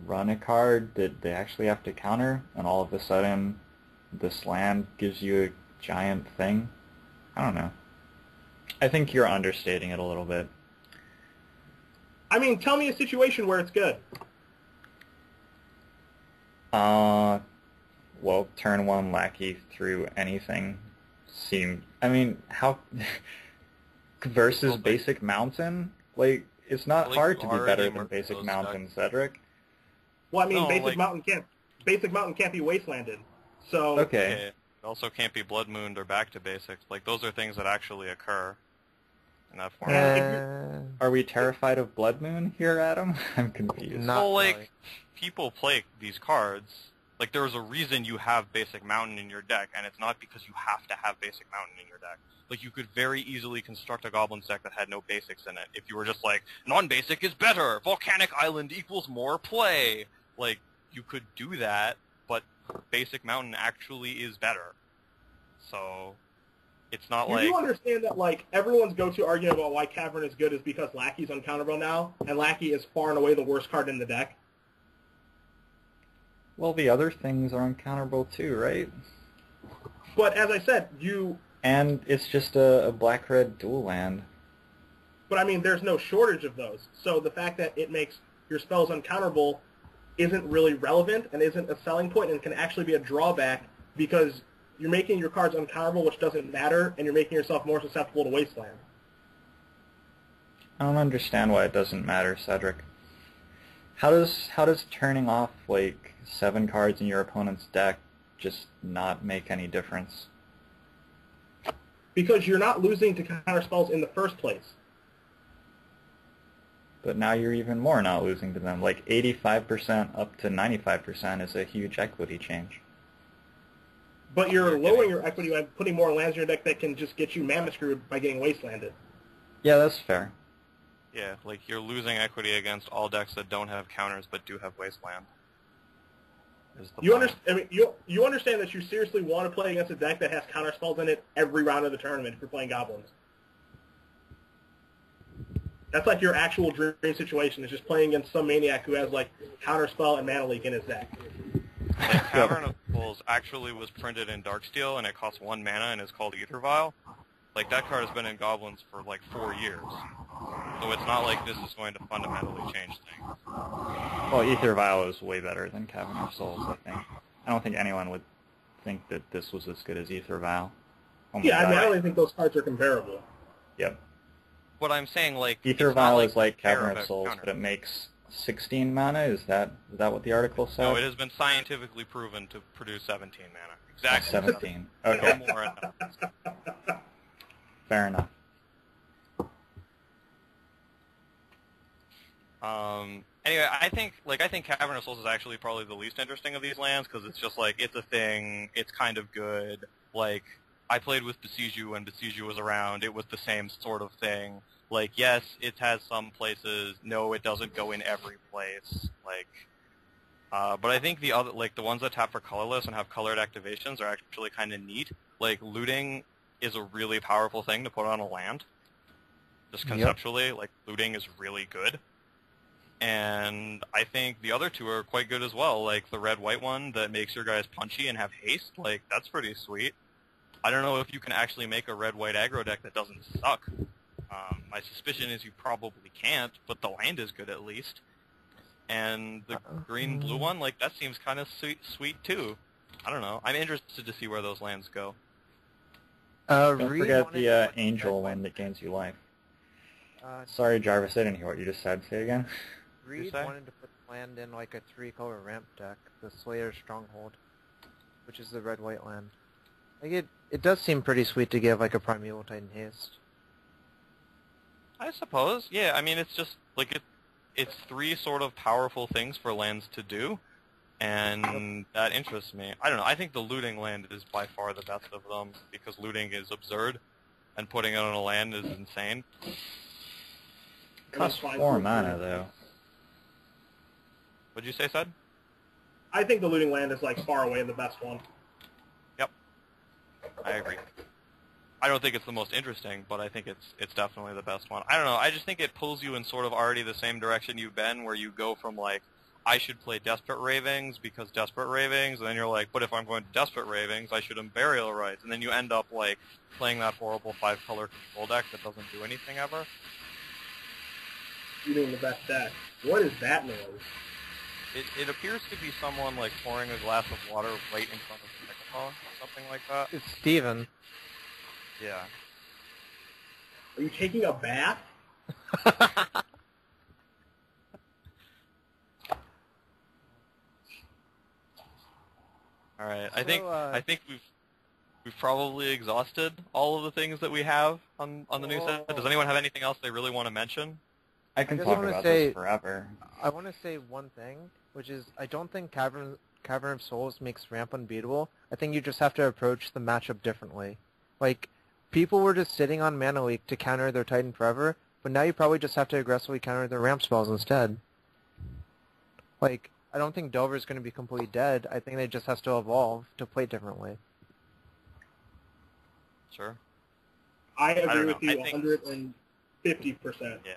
run a card that they actually have to counter, and all of a sudden this land gives you a giant thing. I don't know. I think you're understating it a little bit. I mean, tell me a situation where it's good. Well, turn 1 lackey through anything I mean, how... versus Basic Mountain? Like, it's not Like, hard you to be better already than marked Basic those Mountain, decks. Cedric. Well, I mean, No, like- Basic Mountain can't be wastelanded. So Okay. It also can't be Blood Mooned or back to basics. Like, those are things that actually occur in that format. Are we terrified of Blood Moon here, Adam? I'm confused. Not Well, like, really. people play these cards. Like, there's a reason you have Basic Mountain in your deck, and it's not because you have to have Basic Mountain in your deck. Like, you could very easily construct a Goblins deck that had no basics in it. If you were just like, non-basic is better, Volcanic Island equals more play. Like, you could do that, but Basic Mountain actually is better. So, it's not you like... do understand that, like, everyone's go-to argument about why Cavern is good is because Lackey's uncounterable now, and Lackey is far and away the worst card in the deck. Well, the other things are uncounterable too, right? But as I said, And it's just a black-red dual land. But I mean, there's no shortage of those. So the fact that it makes your spells uncounterable isn't really relevant and isn't a selling point and can actually be a drawback because you're making your cards uncounterable, which doesn't matter, and you're making yourself more susceptible to wasteland. I don't understand why it doesn't matter, Cedric. How does turning off, like, 7 cards in your opponent's deck just not make any difference? Because you're not losing to counter spells in the first place. But now you're even more not losing to them. Like, 85% up to 95% is a huge equity change. But you're lowering your equity by putting more lands in your deck that can just get you mana screwed by getting wastelanded. Yeah, that's fair. Yeah, like, you're losing equity against all decks that don't have counters but do have wasteland. You understand that you seriously want to play against a deck that has counter spells in it every round of the tournament if you're playing goblins. That's like your actual dream situation, is just playing against some maniac who has like counter spell and mana leak in his deck. Like, Cavern of Souls actually was printed in Darksteel, and it costs 1 mana and is called Ether Vial. Like, that card has been in Goblins for like 4 years. So it's not like this is going to fundamentally change things. Well, Ether Vial is way better than Cavern of Souls, I think. I don't think anyone would think that this was as good as Ether Vial. Oh my Yeah, I God. mean, I don't even think those cards are comparable. Yep. What I'm saying, like, Ether it's not Vial like is like care Cavern of about Souls, counters. but it makes 16 mana? Is that what the article said? No, it has been scientifically proven to produce 17 mana. Exactly. 17. No Okay, more and no less. fair enough. Anyway, I think Cavern of Souls is actually probably the least interesting of these lands because it's just like, it's a thing, it's kind of good. Like, I played with Besiege when Besiege was around, it was the same sort of thing. Like, yes, it has some places, no, it doesn't go in every place. Like, but I think the other, like, the ones that tap for colorless and have colored activations are actually kind of neat. Like, looting is a really powerful thing to put on a land. Just conceptually, like, looting is really good. And I think the other two are quite good as well, like the red-white one that makes your guys punchy and have haste, like, that's pretty sweet. I don't know if you can actually make a red-white aggro deck that doesn't suck. My suspicion is you probably can't, but the land is good at least. And the green-blue one, like, that seems kind of sweet too. I don't know. I'm interested to see where those lands go. Don't forget the angel one that gains you life. Sorry, Jarvis, I didn't hear what you just said. Say it again. Reed wanted to put land in like a 3-color ramp deck, the Slayer's Stronghold, which is the red-white land. Like, it does seem pretty sweet to give like a Primeval Titan haste. I suppose, yeah. I mean, it's just like it's 3 sort of powerful things for lands to do, and that interests me. I don't know. I think the looting land is by far the best of them because looting is absurd, and putting it on a land is insane. Costs 4 mana though. What'd you say, Sud? I think the looting land is like far away the best one. Yep, I agree. I don't think it's the most interesting, but I think it's definitely the best one. I don't know. I just think it pulls you in sort of already the same direction you've been, where you go from like, I should play Desperate Ravings because Desperate Ravings, and then you're like, but if I'm going to Desperate Ravings, I should Burial Rites, and then you end up like playing that horrible 5-color control deck that doesn't do anything ever. You doing the best deck. What is that noise? It appears to be someone like pouring a glass of water right in front of the microphone, something like that. It's Steven. Yeah. Are you taking a bath? All right. So, I think we've probably exhausted all of the things that we have on the new set. Does anyone have anything else they really want to mention? I can just talk wanna about say- this forever. I want to say one thing, which is I don't think Cavern of Souls makes ramp unbeatable. I think you just have to approach the matchup differently. Like, people were just sitting on Mana Leak to counter their Titan forever, but now you probably just have to aggressively counter their ramp spells instead. Like, I don't think Delver's going to be completely dead. I think they just has to evolve to play differently. Sure. I don't agree know. with you I think- 150%. Yeah.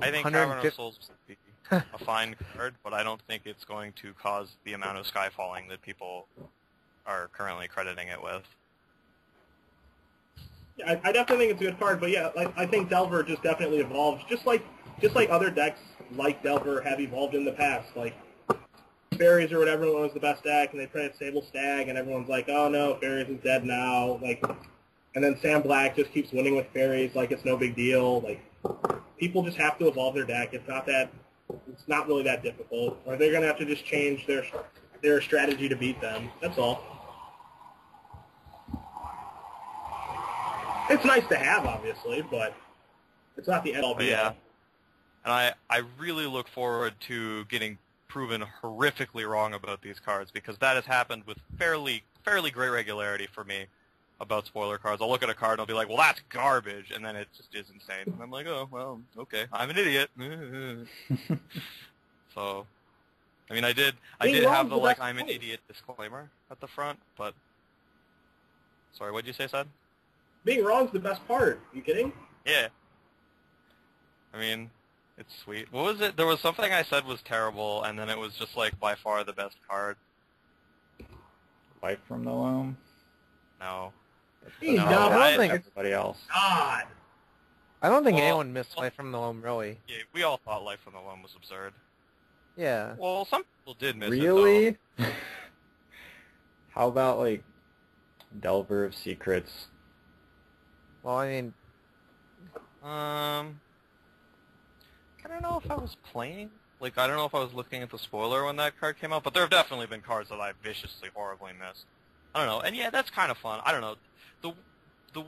I think Cavern of 150 Souls would be a fine card, but I don't think it's going to cause the amount of skyfalling that people are currently crediting it with. Yeah, I definitely think it's a good card, but yeah, I think Delver just definitely evolves, just like other decks like Delver have evolved in the past. Like Fairies or whatever was the best deck, and they printed Sable Stag, and everyone's like, oh no, Fairies is dead now. Like, and then Sam Black just keeps winning with Fairies like it's no big deal. Like, people just have to evolve their deck. It's not really that difficult, or they're gonna have to just change their strategy to beat them. That's all. It's nice to have, obviously, but it's not the end-all But be-all. yeah. And I really look forward to getting proven horrifically wrong about these cards, because that has happened with fairly great regularity for me about spoiler cards. I'll look at a card and I'll be like, well, that's garbage, and then it just is insane. And I'm like, oh, well, okay, I'm an idiot. So, I mean, I did Being have wrong's the the like best I'm an part. idiot disclaimer at the front, but sorry, what'd you say, Sad? Being wrong's the best part. You kidding? Yeah. I mean, it's sweet. What was it? There was something I said was terrible, and then it was just like by far the best card. Life from the Loam. No. Hey, No, no, I don't think Everybody else. God. I don't think Well- anyone missed Life from the Loam, really. Yeah, we all thought Life from the Loam was absurd. Yeah. Well, some people did miss it, Really? How about, like, Delver of Secrets? Well, I mean, though. I don't know if I was playing. Like, I don't know if I was looking at the spoiler when that card came out, but there have definitely been cards that I viciously, horribly missed. I don't know. And yeah, that's kind of fun. I don't know. The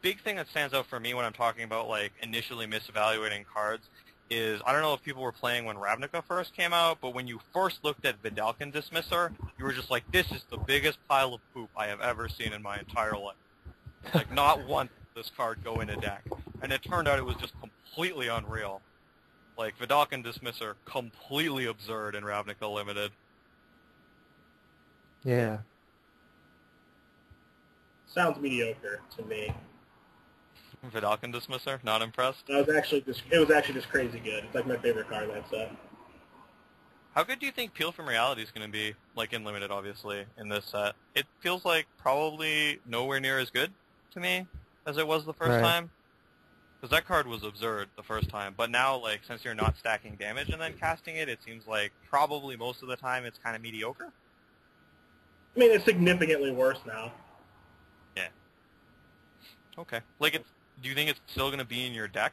big thing that stands out for me when I'm talking about, like, initially misevaluating cards is, I don't know if people were playing when Ravnica first came out, but when you first looked at Vidalcan Dismisser, you were just like, this is the biggest pile of poop I have ever seen in my entire life. Like, not once did this card go in a deck. And it turned out it was just completely unreal. Like, Vidalcan Dismisser, completely absurd in Ravnica Limited. yeah. Sounds mediocre to me. Vidalcan Dismisser, not impressed? It was actually just crazy good. It's like my favorite card in that set. How good do you think Peel from Reality is going to be, like in Limited, obviously, in this set? It feels like probably nowhere near as good to me as it was the first Right. time. Because that card was absurd the first time, but now, like, since you're not stacking damage and then casting it, it seems like probably most of the time it's kind of mediocre. I mean, it's significantly worse now. Yeah. Okay. Like, do you think it's still going to be in your deck?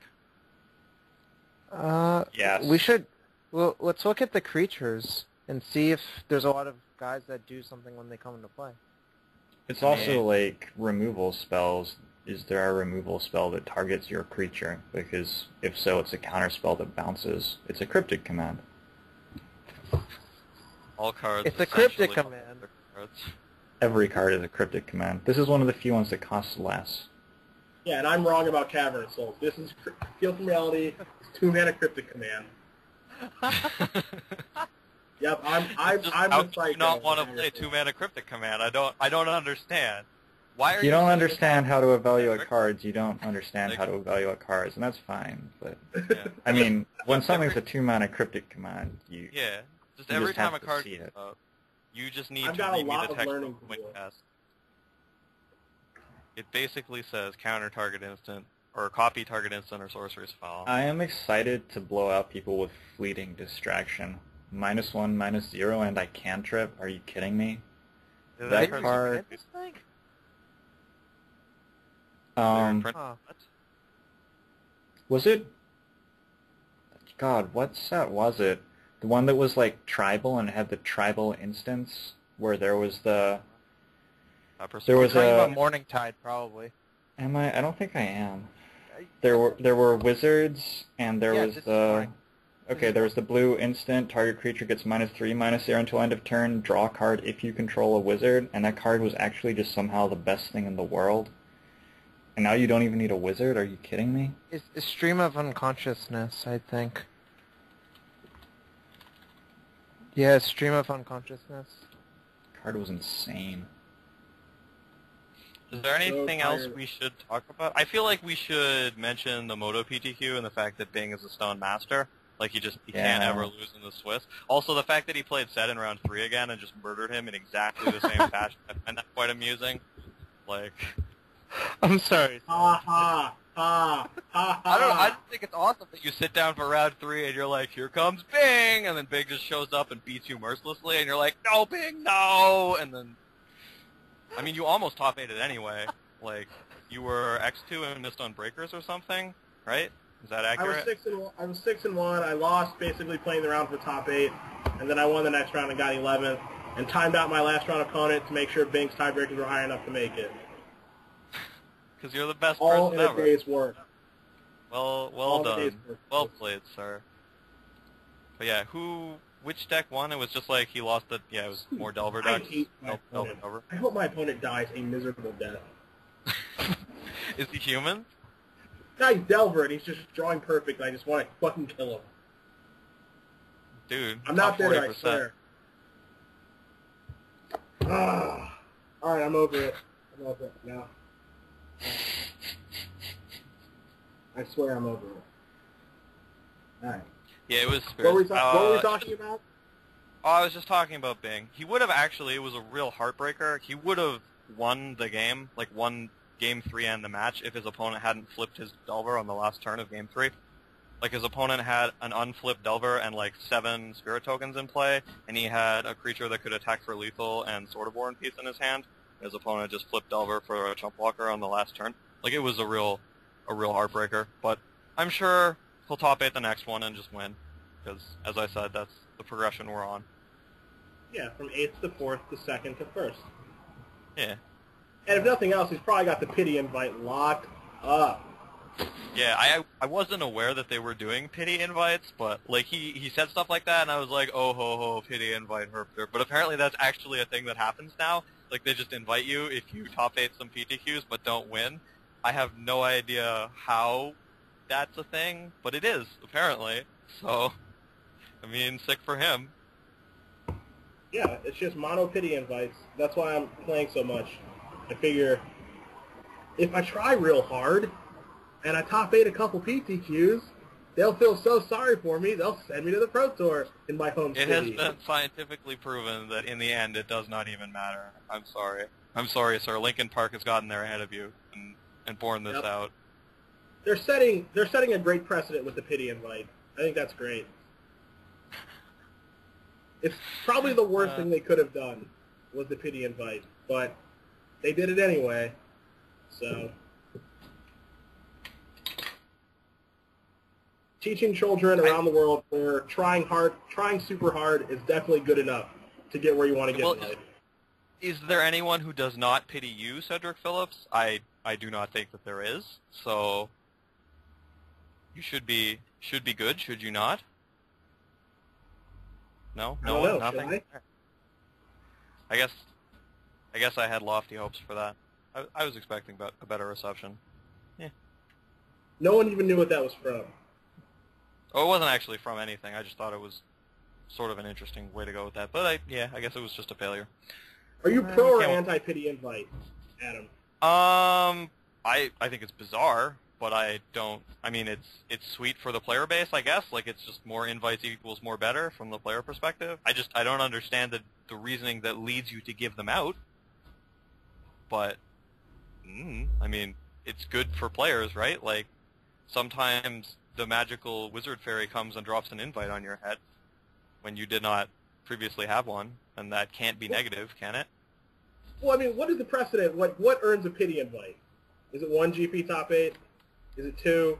Yes. We should. Well, let's look at the creatures and see if there's a lot of guys that do something when they come into play. It's also like removal spells. Is there a removal spell that targets your creature? Because if so, it's a counter spell that bounces. It's a cryptic command. All cards. It's a cryptic essentially command. cards. Every card is a cryptic command. This is one of the few ones that costs less. Yeah, and I'm wrong about Cavern of Souls. This is Peel from Reality. It's 2-mana Cryptic Command. Yep, I'm How the do you psycho. not want to Cavern play of Souls. 2-mana Cryptic Command? I don't understand. Why are You don't saying understand how to evaluate Like- cards. You don't understand Like- how to evaluate cards, and that's fine. But Yeah. I mean, when something's a 2-mana cryptic command, you Yeah. Just You every just time have a to card see comes it. up, you just need I've to got a read me lot the of text learning from to the do. win test. It basically says counter target instant, or copy target instant, or sorcerer's foul. I am excited to blow out people with fleeting distraction. -1, -0, and I cantrip. Are you kidding me? Is that card's card- okay? This thing? They reprint- Huh. Was it? God, what set was it? The one that was like tribal and had the tribal instance where there was the. There You're was talking a. about Morning Tide, probably. Am I? I don't think I am. There were wizards and there Yeah, was this is the. morning. Okay, there was the blue instant. Target creature gets -3/-0 until end of turn. Draw a card if you control a wizard, and that card was actually just somehow the best thing in the world. And now you don't even need a wizard? Are you kidding me? It's Stream of Unconsciousness, I think. Yeah, Stream of Unconsciousness. Card was insane. Is there anything So else tired. we should talk about? I feel like we should mention the Moto PTQ and the fact that Bing is a Stone Master. Like, he can't Yeah. ever lose in the Swiss. Also, the fact that he played Set in round 3 again and just murdered him in exactly the same fashion, I find that quite amusing. Like, I'm sorry. Ha ha ha ha I don't know, I ha. just think it's awesome that you sit down for round 3 and you're like, here comes Bing! And then Bing just shows up and beats you mercilessly, and you're like, no, Bing, no! And then, I mean, you almost top 8 it anyway. Like, you were X2 and missed on breakers or something, right? Is that I was accurate? 6-1. I lost basically playing the round for top 8, and then I won the next round and got 11th, and timed out my last round opponent to make sure Bing's tiebreakers were high enough to make it. Because you're the best All person in a ever. day's work. Well all in a day's done. work. Well played, sir. But yeah, which deck won? It was just like he lost the, yeah, it was more Delver I decks. hate my Delver, opponent. Delver. I hope my opponent dies a miserable death. Is he human? Now he's Delver, and he's just drawing perfect, and I just want to fucking kill him. Dude, I'm not top bitter, I 40%. swear. Alright, I'm over it. I'm over it now. I swear I'm over it. Alright. Yeah, it was What were we Spirits. talking about? Oh, I was just talking about Bing. He would have actually, it was a real heartbreaker. He would have won the game, like won Game 3 and the match, if his opponent hadn't flipped his Delver on the last turn of Game 3. Like, his opponent had an unflipped Delver and, like, 7 Spirit tokens in play, and he had a creature that could attack for lethal and Sword of War and Peace in his hand. His opponent just flipped Delver for a chump blocker on the last turn. Like, it was a real heartbreaker. But I'm sure he'll top 8 the next one and just win. Because, as I said, that's the progression we're on. Yeah, from 8th to 4th to 2nd to 1st. Yeah. And if nothing else, he's probably got the pity invite locked up. Yeah, I wasn't aware that they were doing pity invites, but like he said stuff like that, and I was like, oh ho ho, pity invite herper. But apparently that's actually a thing that happens now. Like, they just invite you if you top 8 some PTQs but don't win. I have no idea how that's a thing, but it is, apparently. So, I mean, sick for him. Yeah, it's just mono pity invites. That's why I'm playing so much. I figure if I try real hard and I top 8 a couple PTQs, they'll feel so sorry for me, they'll send me to the Pro Tour in my home It city. has been scientifically proven that in the end it does not even matter. I'm sorry. I'm sorry, sir. Lincoln Park has gotten there ahead of you and borne this Yep. out. They're setting a great precedent with the pity invite. I think that's great. It's probably the worst thing they could have done was the pity invite, but they did it anyway. So teaching children around the world where trying super hard is definitely good enough to get where you want to get Well, in life. Is there anyone who does not pity you, Cedric Phillips? I do not think that there is. So you should be good, should you not? No, I don't one, know, nothing. should I guess I had lofty hopes for that. I was expecting a better reception. Yeah. No one even knew what that was from. Oh, it wasn't actually from anything. I just thought it was sort of an interesting way to go with that. But I guess it was just a failure. Are you pro or okay, well- anti-pity invite, Adam? I think it's bizarre. but I don't. I mean, it's sweet for the player base, I guess. Like, it's just more invites equals more better from the player perspective. I don't understand the reasoning that leads you to give them out. But, I mean, it's good for players, right? Like, sometimes the magical wizard fairy comes and drops an invite on your head when you did not previously have one, and that can't be negative, can it? Well, I mean, what is the precedent? What earns a pity invite? Is it 1 GP top 8? Is it 2?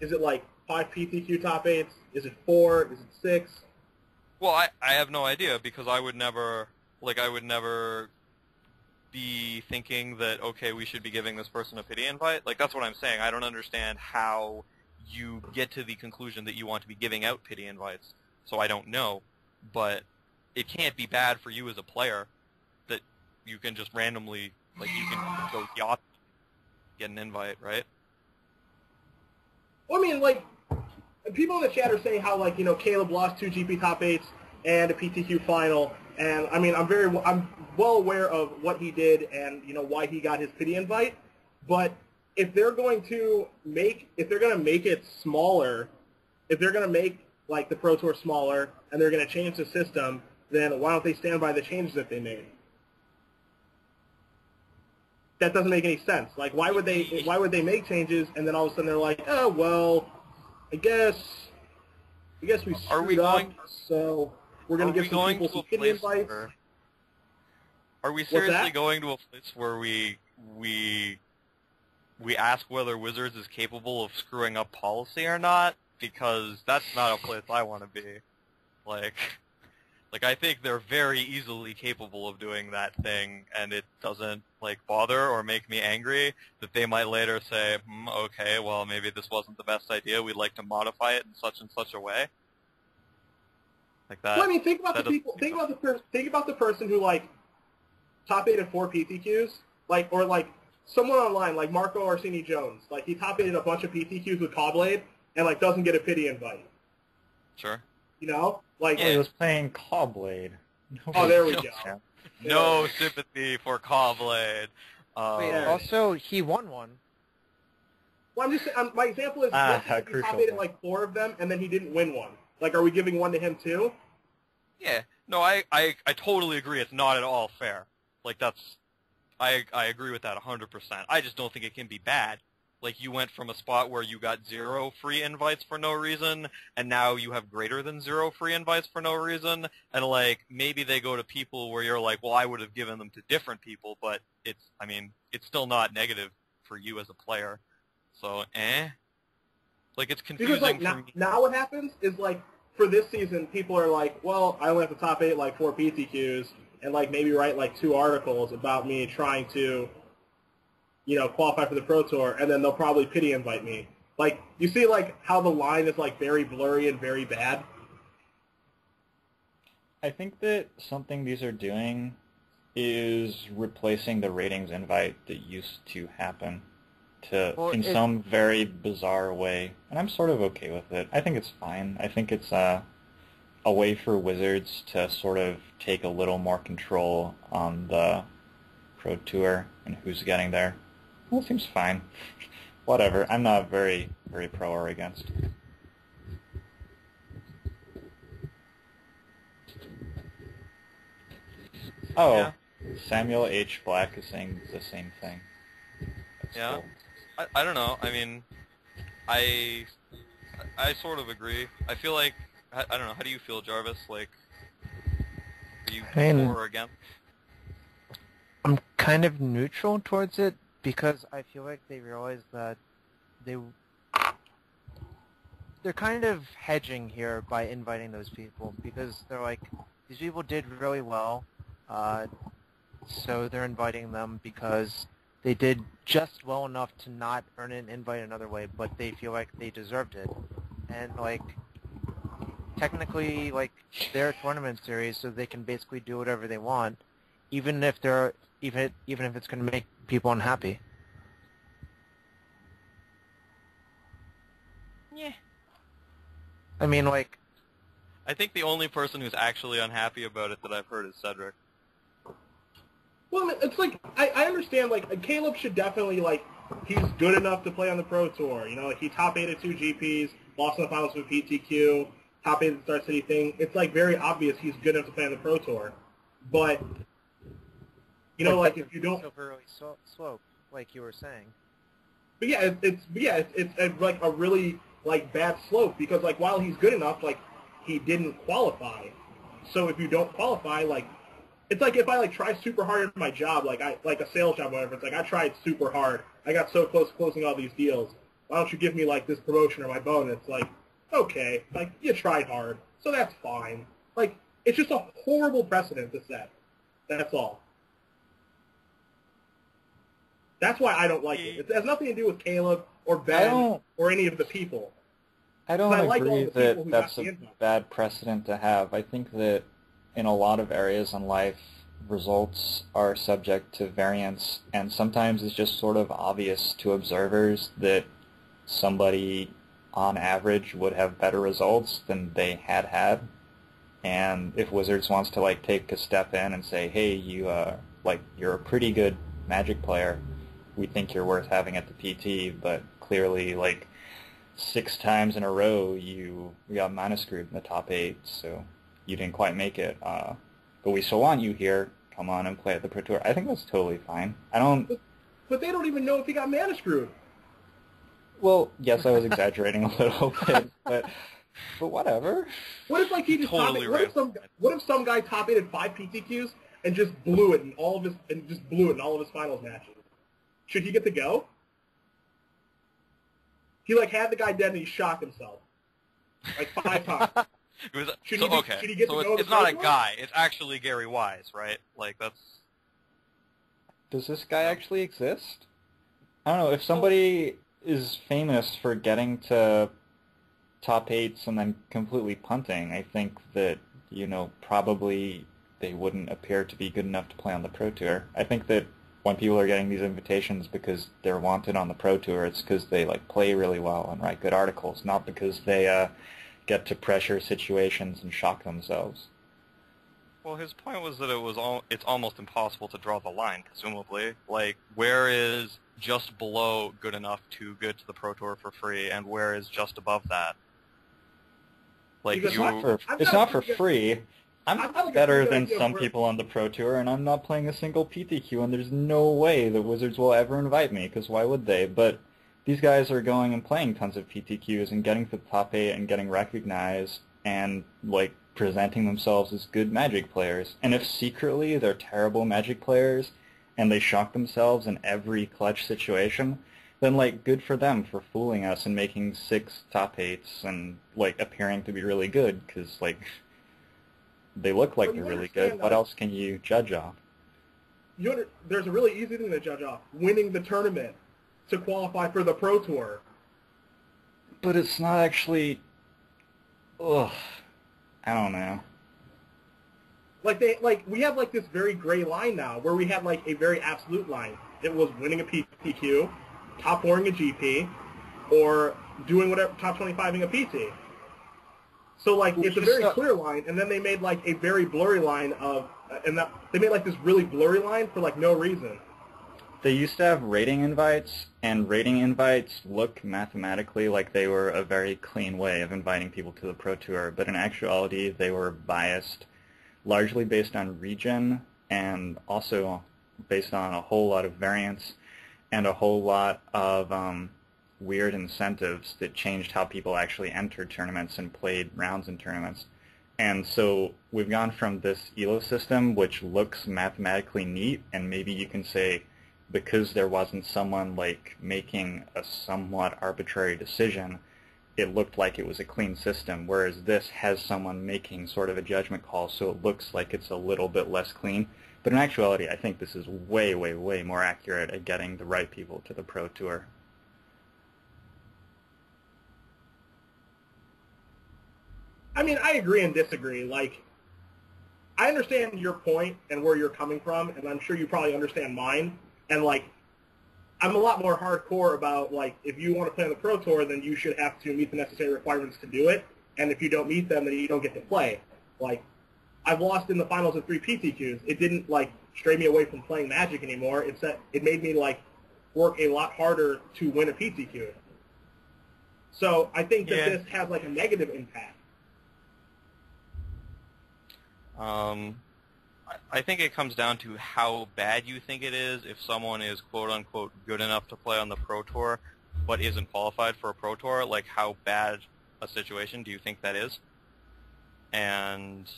Is it like 5 PTQ top 8s? Is it 4? Is it 6? Well, I have no idea, because I would never be thinking that, okay, we should be giving this person a pity invite. Like, that's what I'm saying. I don't understand how you get to the conclusion that you want to be giving out pity invites. So I don't know. But it can't be bad for you as a player that you can just randomly, like, you can go the opposite, get an invite, right? Well, I mean, like, people in the chat are saying how, like, Caleb lost 2 GP top 8s and a PTQ final, and I mean, I'm well aware of what he did and why he got his pity invite. But if they're going to make it smaller, if they're going to make like the Pro Tour smaller and they're going to change the system, then why don't they stand by the changes that they made? That doesn't make any sense. Like, why would they make changes and then all of a sudden they're like, oh well, I guess we screwed up, so we're going to give some people some pity invites. Are we seriously going to a place where we ask whether Wizards is capable of screwing up policy or not? Because that's not a place I want to be. Like I think they're very easily capable of doing that thing, and it doesn't like bother or make me angry that they might later say, okay, well maybe this wasn't the best idea. We'd like to modify it in such and such a way. Like that. Well, I mean, think about the person who like top 8 at 4 PTQs, like, or like someone online like Marco Orsini Jones, like he top 8 a bunch of PTQs with Cobblade and like doesn't get a pity invite. Sure. Like he was playing Cobblade. Oh, there we go. No sympathy for Cobblade. Wait, also he won one. Well, I'm just saying, my example is he top 8 at like 4 of them and then he didn't win one. Like, are we giving one to him too? Yeah. No, I totally agree. It's not at all fair. Like, I agree with that 100%. I just don't think it can be bad. Like, you went from a spot where you got 0 free invites for no reason, and now you have greater than 0 free invites for no reason, and, like, maybe they go to people where you're like, well, I would have given them to different people, but it's still not negative for you as a player. So, Like, it's confusing because, like, for me. Now what happens is, like, for this season, people are like, well, I only have to top 8, like, 4 PTQs, and, like, maybe write, like, 2 articles about me trying to, qualify for the Pro Tour, and then they'll probably pity invite me. Like, you see, like, how the line is, like, very blurry and very bad? I think that something these are doing is replacing the ratings invite that used to happen in some very bizarre way, and I'm sort of okay with it. I think it's fine. I think it's a way for Wizards to sort of take a little more control on the Pro Tour and who's getting there. Well, it seems fine. Whatever. I'm not very, very pro or against. Oh, yeah. Samuel H. Black is saying the same thing. That's yeah. Cool. I don't know. I mean, I sort of agree. I feel like, I don't know, how do you feel, Jarvis? Like, are you for or against? I'm kind of neutral towards it because I feel like they realize that they're kind of hedging here by inviting those people because they're like, these people did really well, so they're inviting them because they did just well enough to not earn an invite another way, but they feel like they deserved it. And, like, technically, like, they're a tournament series, so they can basically do whatever they want, even if it's going to make people unhappy. Yeah. I mean, like, I think the only person who's actually unhappy about it that I've heard is Cedric. Well, it's like, I understand, like, Caleb should definitely, like, he's good enough to play on the Pro Tour. You know, like he top 8 at 2 GPs, lost in the finals with PTQ, top 8 at the Star City thing. It's like very obvious he's good enough to play on the Pro Tour. But, you know, like if you don't... Over early slope, like you were saying. But yeah, it's like a really like bad slope because like while he's good enough, like he didn't qualify. So if you don't qualify, like it's like if I like try super hard at my job, like a sales job or whatever, it's like I tried super hard. I got so close to closing all these deals. Why don't you give me like this promotion or my bonus? Like, okay, like you tried hard, so that's fine. Like it's just a horrible precedent to set. That's all. That's why I don't like it. It has nothing to do with Caleb or Ben or any of the people. I don't agree that that's a a bad precedent to have. I think that in a lot of areas in life, results are subject to variance, and sometimes it's just sort of obvious to observers that somebody on average would have better results than they had. And if Wizards wants to like take a step in and say, hey, you're a pretty good Magic player, we think you're worth having at the PT, but clearly, like, 6 times in a row you got minus screwed in the top 8, so you didn't quite make it. But we still want you here. Come on and play at the Pro Tour. I think that's totally fine. But they don't even know if he got mana screwed. Well, yes, I was exaggerating a little bit, but whatever. What if like he just Totally what if some guy top 8 at 5 PTQs and just blew it in all of his finals matches? Should he get to go? He like had the guy dead and he shocked himself like 5 times. Should he get to go? It's not a guy. It's actually Gary Wise, right? Like that's. Does this guy actually exist? I don't know. If somebody is famous for getting to top 8s and then completely punting, I think that probably they wouldn't appear to be good enough to play on the Pro Tour. I think that when people are getting these invitations because they're wanted on the Pro Tour, it's because they like play really well and write good articles, not because they get to pressure situations and shock themselves. Well, his point was that it's almost impossible to draw the line, presumably. Like, where is just below good enough to get to the Pro Tour for free, and where is just above that? Like it's not for free. I'm better than some people on the Pro Tour, and I'm not playing a single PTQ, and there's no way the Wizards will ever invite me, because why would they? But these guys are going and playing tons of PTQs and getting to the top 8 and getting recognized and, like, presenting themselves as good Magic players. And if secretly they're terrible Magic players and they shock themselves in every clutch situation, then, like, good for them for fooling us and making 6 top 8s and, like, appearing to be really good, because, like, they look like they're really good. What else can you judge off? There's a really easy thing to judge off. Winning the tournament to qualify for the Pro Tour. But it's not actually... Ugh. I don't know. We have like this very gray line now, where we had like a very absolute line. It was winning a PTQ, top 4ing a GP, or doing whatever, top 25ing a PT. So like it's a very clear line, and then they made like a very blurry line they made like this really blurry line for like no reason. They used to have rating invites, and rating invites look mathematically like they were a very clean way of inviting people to the Pro Tour, but in actuality they were biased, largely based on region, and also based on a whole lot of variance, and a whole lot of weird incentives that changed how people actually entered tournaments and played rounds in tournaments. And so we've gone from this ELO system, which looks mathematically neat, and maybe you can say because there wasn't someone like making a somewhat arbitrary decision, it looked like it was a clean system, whereas this has someone making sort of a judgment call, so it looks like it's a little bit less clean. But in actuality, I think this is way, way, way more accurate at getting the right people to the Pro Tour. I mean, I agree and disagree. Like, I understand your point and where you're coming from, and I'm sure you probably understand mine. And, like, I'm a lot more hardcore about, like, if you want to play on the Pro Tour, then you should have to meet the necessary requirements to do it. And if you don't meet them, then you don't get to play. Like, I've lost in the finals of 3 PTQs. It didn't, like, stray me away from playing Magic anymore. It made me, like, work a lot harder to win a PTQ. So I think that this has like a negative impact. I think it comes down to how bad you think it is. If someone is quote-unquote good enough to play on the Pro Tour but isn't qualified for a Pro Tour, like how bad a situation do you think that is? And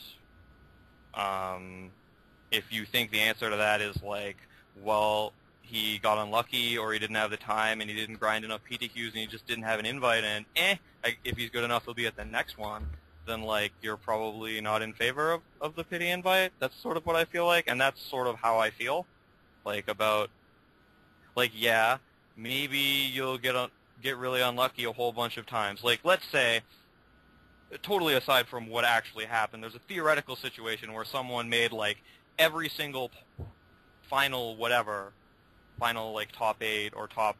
if you think the answer to that is like, well, he got unlucky or he didn't have the time and he didn't grind enough PTQs and he just didn't have an invite and if he's good enough he'll be at the next one, then like you're probably not in favor of the pity invite. That's sort of what I feel like, and that's sort of how I feel like about like yeah, maybe you'll get really unlucky a whole bunch of times. Like let's say, totally aside from what actually happened, there's a theoretical situation where someone made like every single final like top 8 or top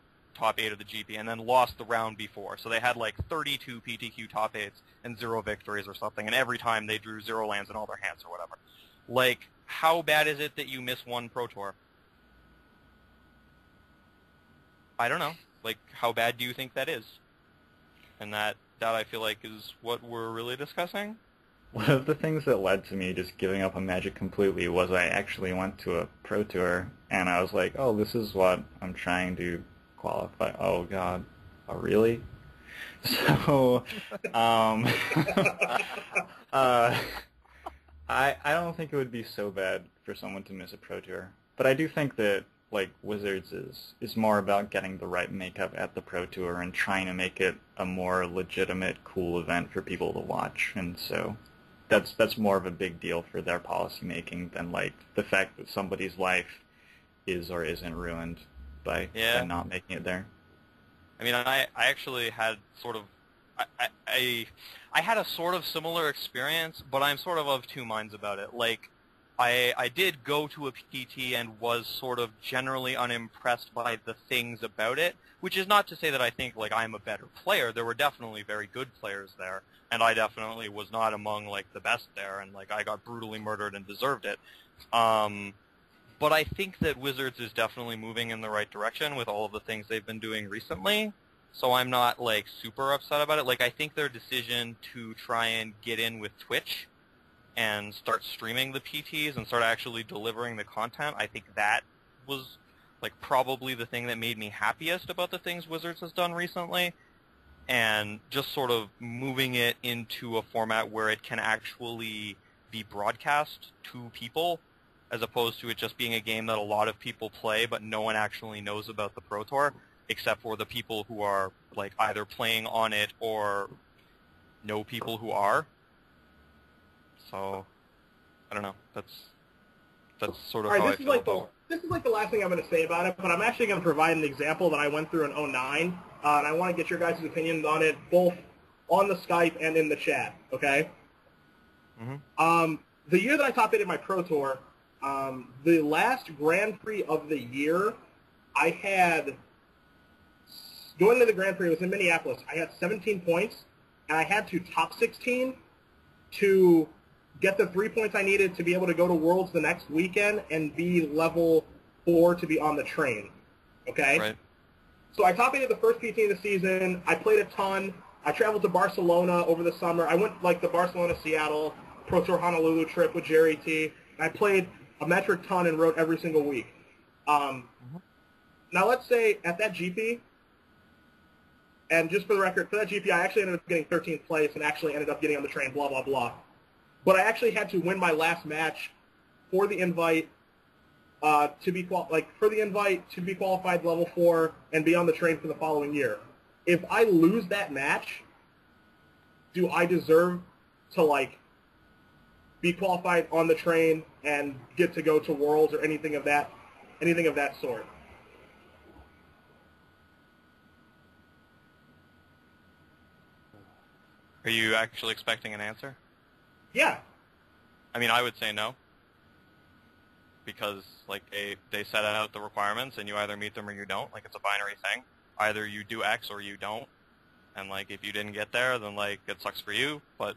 8 of the GP and then lost the round before. So they had like 32 PTQ top 8s and 0 victories or something, and every time they drew 0 lands in all their hands or whatever. Like, how bad is it that you miss one Pro Tour? I don't know. Like, how bad do you think that is? And that I feel like is what we're really discussing. One of the things that led to me just giving up on Magic completely was I actually went to a Pro Tour, and I was like, oh, this is what I'm trying to qualify. Oh, God. Oh, really? So, I don't think it would be so bad for someone to miss a Pro Tour. But I do think that, like, Wizards is more about getting the right makeup at the Pro Tour and trying to make it a more legitimate, cool event for people to watch. And so that's more of a big deal for their policy making than, like, the fact that somebody's life is or isn't ruined by not making it there. I mean, I actually had sort of I had a sort of similar experience, but I'm sort of two minds about it. Like, I did go to a PT and was sort of generally unimpressed by the things about it, which is not to say that I think, like, I'm a better player. There were definitely very good players there, and I definitely was not among, like, the best there, and, like, I got brutally murdered and deserved it. But I think that Wizards is definitely moving in the right direction with all of the things they've been doing recently, so I'm not, like, super upset about it. Like, I think their decision to try and get in with Twitch and start streaming the PTs and start actually delivering the content, I think that was, like, probably the thing that made me happiest about the things Wizards has done recently, and just sort of moving it into a format where it can actually be broadcast to people, as opposed to it just being a game that a lot of people play but no one actually knows about the Pro Tour, except for the people who are, like, either playing on it or know people who are. So, I don't know. That's sort of how I feel about it. This is like the last thing I'm going to say about it, but I'm actually going to provide an example that I went through in 2009, and I want to get your guys' opinions on it, both on the Skype and in the chat, okay? Mm-hmm. The year that I top 8 in my Pro Tour, the last Grand Prix of the year, I had, going to the Grand Prix, it was in Minneapolis, I had 17 points, and I had to top 16 to get the 3 points I needed to be able to go to Worlds the next weekend and be level 4 to be on the train, okay? Right. So I top 8 the first PT of the season. I played a ton. I traveled to Barcelona over the summer. I went, like, the Barcelona-Seattle Pro Tour Honolulu trip with Jerry T. I played a metric ton and wrote every single week. Now, let's say at that GP, and just for the record, for that GP, I actually ended up getting 13th place and actually ended up getting on the train, blah, blah, blah. But I actually had to win my last match for the invite to be qualified level 4 and be on the train for the following year. If I lose that match, do I deserve to, like, be qualified on the train and get to go to Worlds or anything of that sort? Are you actually expecting an answer? Yeah. I mean, I would say no. Because, like, they set out the requirements, and you either meet them or you don't. Like, it's a binary thing. Either you do X or you don't. And, like, if you didn't get there, then, like, it sucks for you. But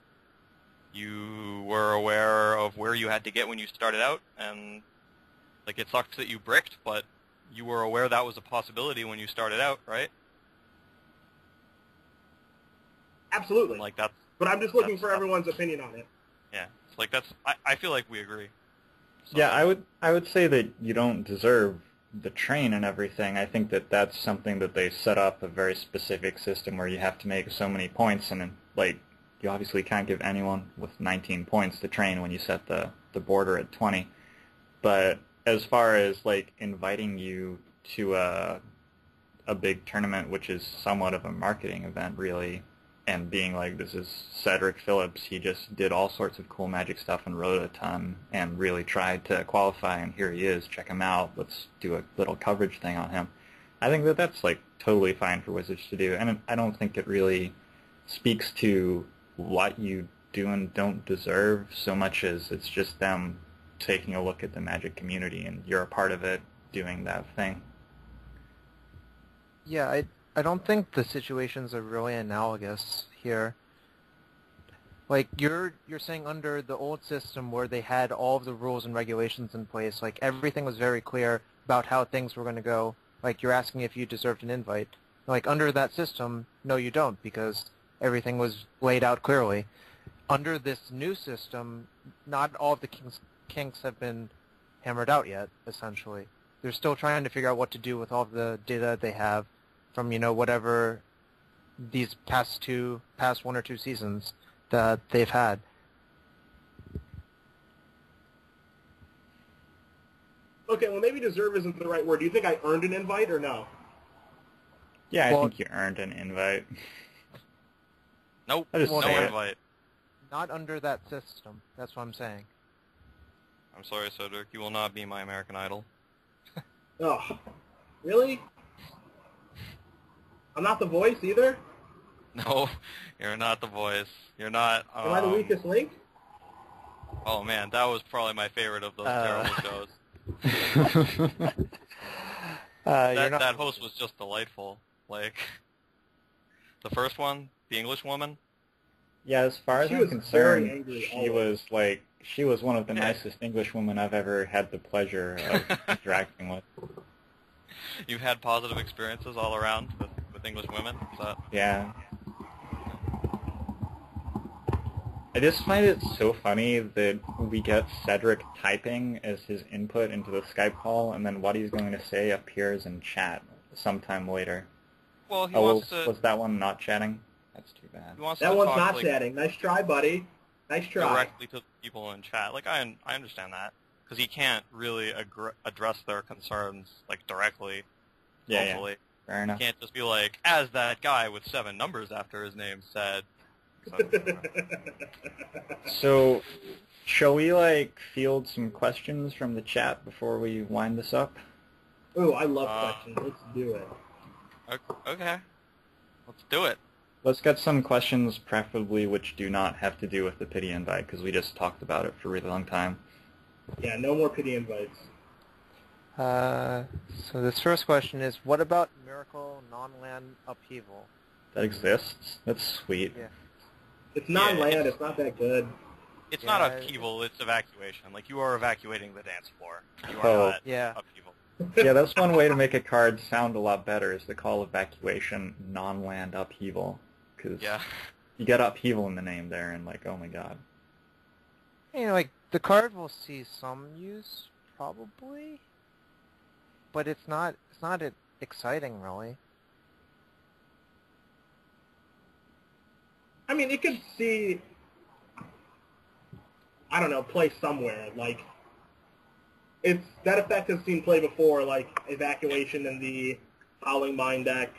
you were aware of where you had to get when you started out, and, like, it sucks that you bricked, but you were aware that was a possibility when you started out, right? Absolutely. Like that's. But I'm just looking that's for everyone's opinion on it. Yeah, it's like that's. I feel like we agree. So, Yeah, I would say that you don't deserve the train and everything. I think that that's something that they set up a very specific system where you have to make so many points, and like you obviously can't give anyone with 19 points the train when you set the border at 20. But as far as like inviting you to a big tournament, which is somewhat of a marketing event, really, and being like, this is Cedric Phillips, he just did all sorts of cool Magic stuff and wrote a ton and really tried to qualify, and here he is, check him out, let's do a little coverage thing on him. I think that that's like totally fine for Wizards to do, and I don't think it really speaks to what you do and don't deserve so much as it's just them taking a look at the Magic community, and you're a part of it doing that thing. Yeah, I don't think the situations are really analogous here. Like, you're saying under the old system where they had all of the rules and regulations in place, like, everything was very clear about how things were going to go. Like, you're asking if you deserved an invite. Like, under that system, no, you don't, because everything was laid out clearly. Under this new system, not all of the kinks have been hammered out yet, essentially. They're still trying to figure out what to do with all of the data they have from, whatever these past 1 or 2 seasons that they've had. Okay, well, maybe deserve isn't the right word. Do you think I earned an invite or no? Yeah, Well, I think you earned an invite. Nope, I just no say it. invite. Not under that system. That's what I'm saying. I'm sorry, Cedric, you will not be my American Idol. Oh, really? I'm not the voice either? No, you're not the voice. You're not. Am I the weakest link? Oh man, that was probably my favorite of those terrible shows. That host was just delightful. Like the first one, the English woman. Yeah, as far as She I'm was very concerned, angry she was one of the Yeah. nicest English women I've ever had the pleasure of interacting with. You've had positive experiences all around with English women. Is that? Yeah. I just find it so funny that we get Cedric typing as his input into the Skype call, and then what he's going to say appears in chat sometime later. Well, he Oh, wants to. was that one not chatting? That's too bad. He wants That to one's talk, not like, chatting. Nice try, buddy. Nice try. directly to people in chat. Like I understand that because he can't really address their concerns like directly. Yeah, Hopefully, fair enough. he can't just be like, as that guy with 7 numbers after his name said. So, shall we, field some questions from the chat before we wind this up? Ooh, I love questions. Let's do it. Okay, let's do it. Let's get some questions, preferably which do not have to do with the pity invite, because we just talked about it for a really long time. Yeah, no more pity invites. So this first question is, what about Miracle Non-Land Upheaval? That exists? That's sweet. Yeah. It's non-land. it's- It's not that good. It's Yeah, not upheaval, it's evacuation. Like, you are evacuating the dance floor. You are Oh. not Yeah. upheaval. Yeah, that's one way to make a card sound a lot better, is to call evacuation non-land upheaval. Because Yeah. Hmm. you get upheaval in the name there, and oh my god. The card will see some use, probably, but it's not exciting, really. I mean, it could see, I don't know, play somewhere. It's that effect has seen play before, like Evacuation in the Howling Mine deck,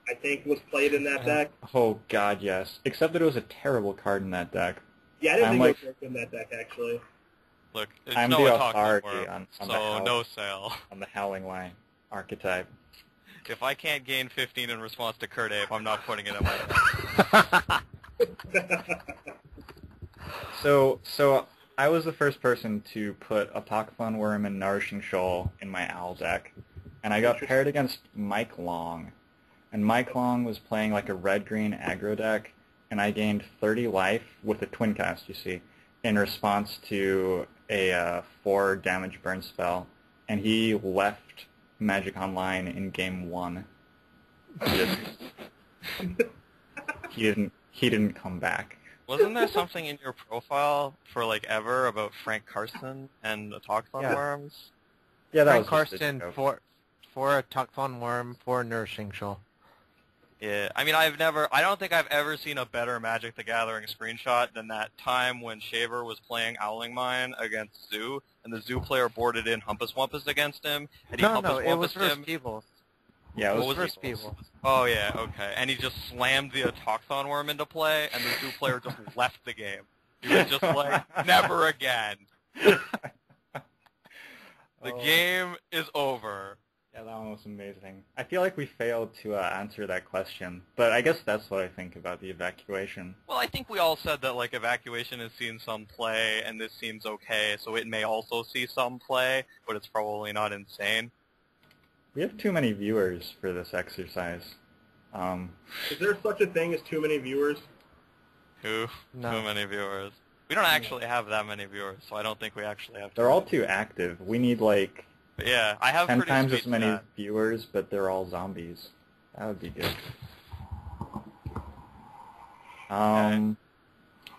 I think was played in that deck. Oh god, yes. Except that it was a terrible card in that deck. Yeah, I didn't I'm think like- it was very good in that deck, actually. Look, it's I'm no the talk authority anymore, on the so house. no sale. On the Howling Line archetype. If I can't gain 15 in response to Kurt Ape, I'm not putting it in my deck. So I was the first person to put Apocryphon Worm and Nourishing Shoal in my Owl deck, and I got paired against Mike Long. And Mike Long was playing a red-green aggro deck, and I gained 30 life with a twin cast, you see, in response to a 4 damage burn spell. And he left Magic Online in Game 1. Just, he didn't come back. Wasn't there something in your profile for like ever about Frank Karsten and the Toxon worms? Yeah, that Frank was just a Karsten joke. for a Tucthon worm, for a Nourishing Shoal. Yeah, I mean, I don't think I've ever seen a better Magic the Gathering screenshot than that time when Shaver was playing Owling Mine against Zoo, and the Zoo player boarded in Humpus Wumpus against him, and he Humpus it was Wumpused versus him. Peebles. Yeah, it was versus Peebles. Oh, yeah, okay. And he just slammed the Autochthon Worm into play, and the Zoo player just left the game. He was just like, never again. The game is over. Yeah, that one was amazing. I feel like we failed to answer that question, but I guess that's what I think about the evacuation. Well, I think we all said that, like, evacuation has seen some play, and this seems okay, so it may also see some play, but it's probably not insane. We have too many viewers for this exercise. Is there such a thing as too many viewers? No. Too many viewers. We don't actually have that many viewers, so I don't think we actually have. They're all too active. We need like But yeah, I have 10 pretty times sweet as many stats. viewers, but they're all zombies. That would be good.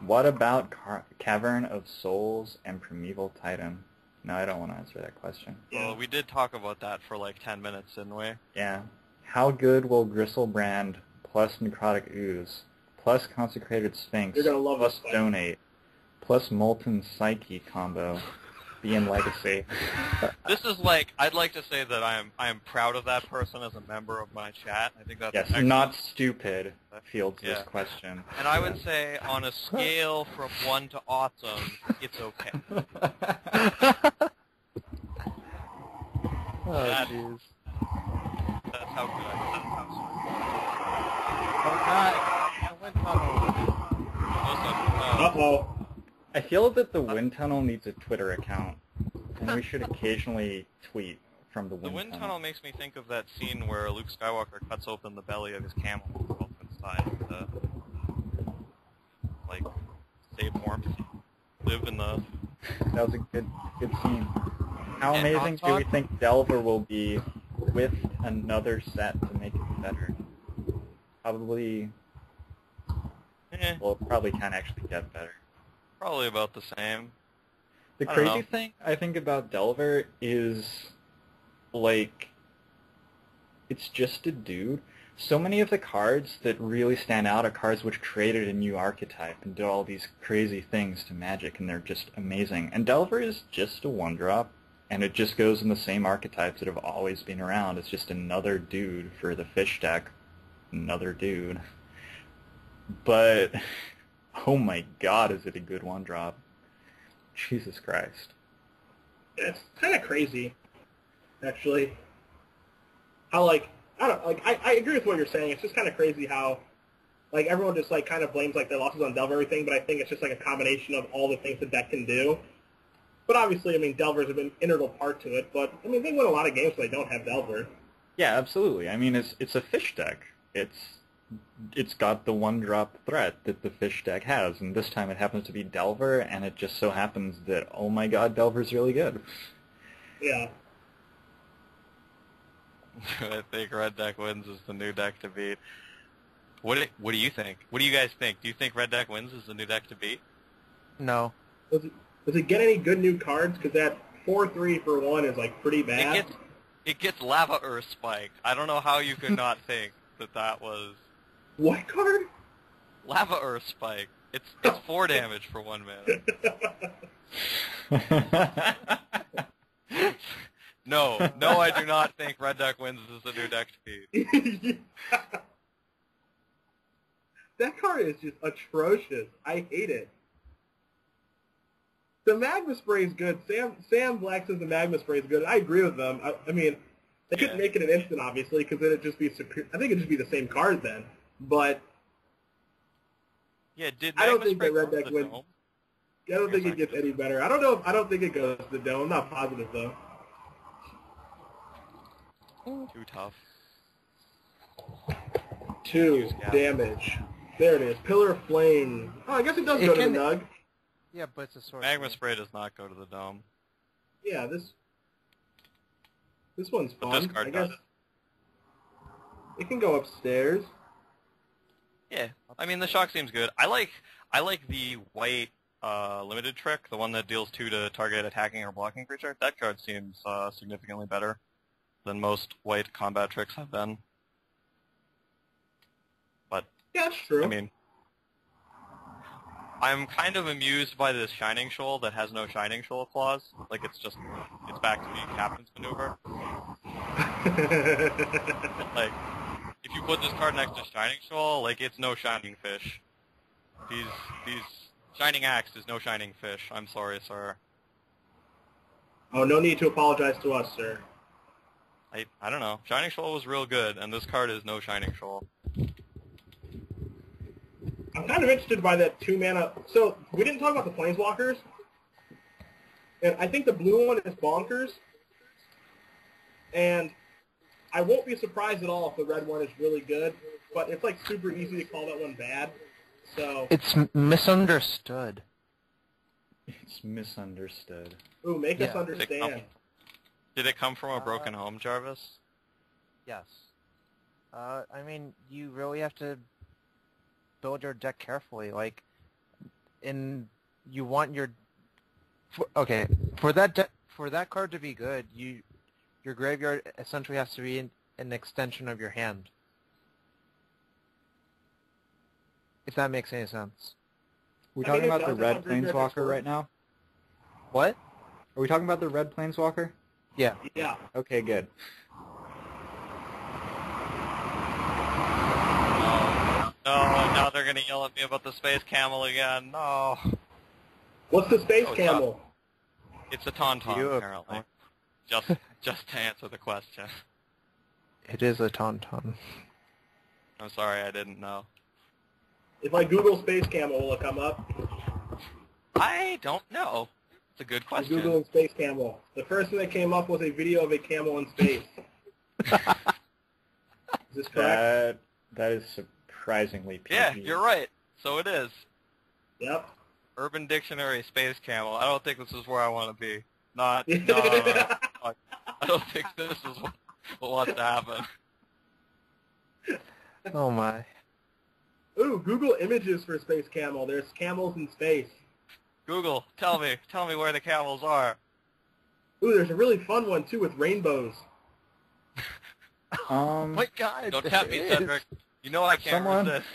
What about Cavern of Souls and Primeval Titan? No, I don't want to answer that question. Well, we did talk about that for like 10 minutes, didn't we? Yeah. How good will Gristlebrand plus Necrotic Ooze plus Consecrated Sphinx You're gonna love plus this fight. Donate plus Molten Psyche combo be in Legacy? This is like, I'd like to say that I am proud of that person as a member of my chat. I think that's Yes, excellent. not stupid fields Yeah. this question. And I would say on a scale from 1 to awesome, it's okay. Oh, jeez. That's how good I am. Oh, God. I went tunnel. Uh-oh. I feel that the Wind Tunnel needs a Twitter account, and we should occasionally tweet from the The Wind wind tunnel makes me think of that scene where Luke Skywalker cuts open the belly of his camel and goes inside to, like, save warmth. Live in the... That was a good scene. How And amazing do we Hotspot? think Delver will be with another set to make it better? Probably, well, it probably can actually get better. Probably about the same. The I don't crazy know. thing I think about Delver is, like, it's just a dude. So many of the cards that really stand out are cards which created a new archetype and did all these crazy things to Magic, and they're just amazing. And Delver is just a one-drop, and it just goes in the same archetypes that have always been around. It's just another dude for the fish deck. Another dude. But, oh my god, is it a good one-drop. Jesus Christ. It's kind of crazy, actually. How, like, I agree with what you're saying. It's just kind of crazy how, like, everyone just, like, kind of blames, like, their losses on Delver and everything, but I think it's just, like, a combination of all the things the deck can do. But obviously, I mean, Delver's an integral part to it, but, I mean, they win a lot of games when they don't have Delver. Yeah, absolutely. I mean, it's a fish deck. It's got the one-drop threat that the fish deck has, and this time it happens to be Delver, and it just so happens that, oh my god, Delver's really good. Yeah. I think Red Deck Wins is the new deck to beat. What do you think? What do you guys think? Do you think Red Deck Wins is the new deck to beat? No. Does it get any good new cards? Because that 4-3 for 1 is, like, pretty bad. It gets Lava Earth Spike. I don't know how you could not think that was What card? Lava Earth Spike. It's 4 damage for 1 mana. No, I do not think Red Deck Wins is the new deck to beat. That card is just atrocious. I hate it. The Magma Spray is good. Sam Black says the Magma Spray is good. I agree with them. I mean, they couldn't make it an instant, obviously, because then it'd just be superior. I think it'd just be the same card then. But Yeah, did I don't Magma think Spray that Red go to Deck the wins. dome? I don't think it gets any better. I don't think it goes to the dome. I'm not positive, though. Too tough. 2 damage. There it is. Pillar of Flame. Oh, I guess it does go to the Nug. Yeah, but it's a source. Magma Spray does not go to the dome. Yeah, this... This one's But fun. this card I guess does it. it can go upstairs. Yeah, I mean the shock seems good. I like the white limited trick, the one that deals 2 to target attacking or blocking creature. That card seems significantly better than most white combat tricks have been. But Yeah, that's true. I mean, I'm kind of amused by this Shining Shoal that has no Shining Shoal clause. Like it's back to the captain's maneuver. Like, if you put this card next to Shining Shoal, like it's no Shining Fish. These Shining Axe is no Shining Fish. I'm sorry, sir. Oh, no need to apologize to us, sir. I don't know. Shining Shoal was real good, and this card is no Shining Shoal. I'm kind of interested by that 2-mana. So, we didn't talk about the Planeswalkers. And I think the blue one is bonkers. And I won't be surprised at all if the red one is really good. But it's like super easy to call that one bad. So. It's misunderstood. It's misunderstood. Ooh, make us understand. Did it come from a broken home, Jarvis? Yes. I mean, you really have to build your deck carefully. Like, you want your... For that card to be good, your graveyard essentially has to be an extension of your hand. If that makes any sense. Are we talking about the red Planeswalker right now? What? Are we talking about the red Planeswalker? Yeah. Yeah. Okay, good. No, now they're gonna yell at me about the Space Camel again. No. What's the Space Camel? It's a Tauntaun, apparently. Just to answer the question. It is a Tauntaun. I'm sorry, I didn't know. If I Google Space Camel, will it come up? I don't know. It's a good I'm question. Googling Space Camel. The first thing that came up was a video of a camel in space. Is this correct? That is surprisingly PG. Yeah, you're right. So it is. Yep. Urban Dictionary Space Camel. I don't think this is where I want to be. No. I don't think this is what wants to happen. Oh my. Ooh, Google images for Space Camel. There's camels in space. Google, tell me where the camels are. Ooh, there's a really fun one, too, with rainbows. My God. Don't tap me, Cedric. You know I can't resist.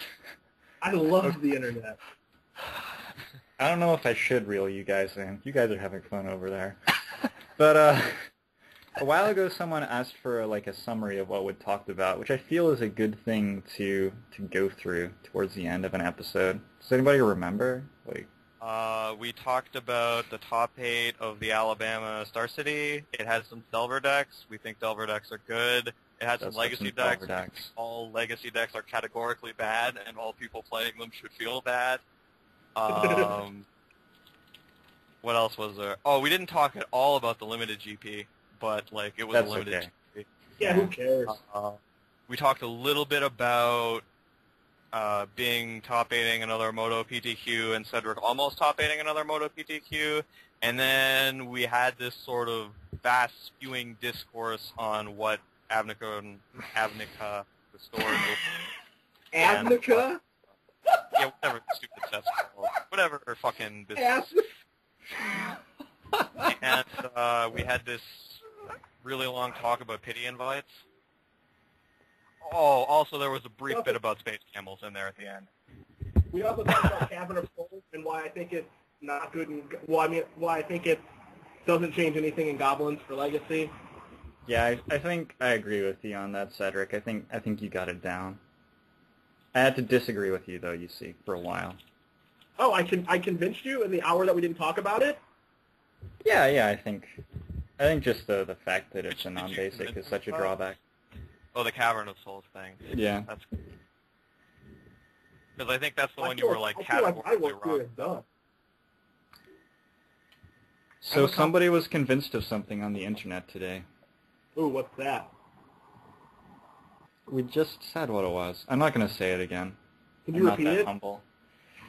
I love the internet. I don't know if I should reel you guys in. You guys are having fun over there. But a while ago, someone asked for a summary of what we talked about, which I feel is a good thing to go through towards the end of an episode. Does anybody remember? We talked about the top 8 of the Alabama Star City. It had some Delver decks. We think Delver decks are good. It had some Legacy decks. All Legacy decks are categorically bad, and all people playing them should feel bad. What else was there? Oh, we didn't talk at all about the limited GP, but it was a limited GP. Yeah, who cares? We talked a little bit about being top 8ing another Moto PTQ and Cedric almost top 8ing another Moto PTQ, and then we had this sort of fast spewing discourse on what Avnica restored. Avnica? Yeah, whatever stupid stuff's called. Whatever fucking business. And we had this really long talk about pity invites. Oh, also there was a brief bit about Space Camels in there at the end. We also talked about Cavern of Souls and why I think it's not good why I think it doesn't change anything in Goblins for Legacy. Yeah, I think I agree with you on that, Cedric. I think you got it down. I had to disagree with you, though, you see, for a while. Oh, I convinced you in the hour that we didn't talk about it? Yeah, I think just the fact that it's a non-basic is such a drawback. Oh, the Cavern of Souls thing. Yeah. Because I think that's the one you were categorically wrong. So somebody was convinced of something on the internet today. Ooh, what's that? We just said what it was. I'm not going to say it again. Can you repeat it? I'm not that humble.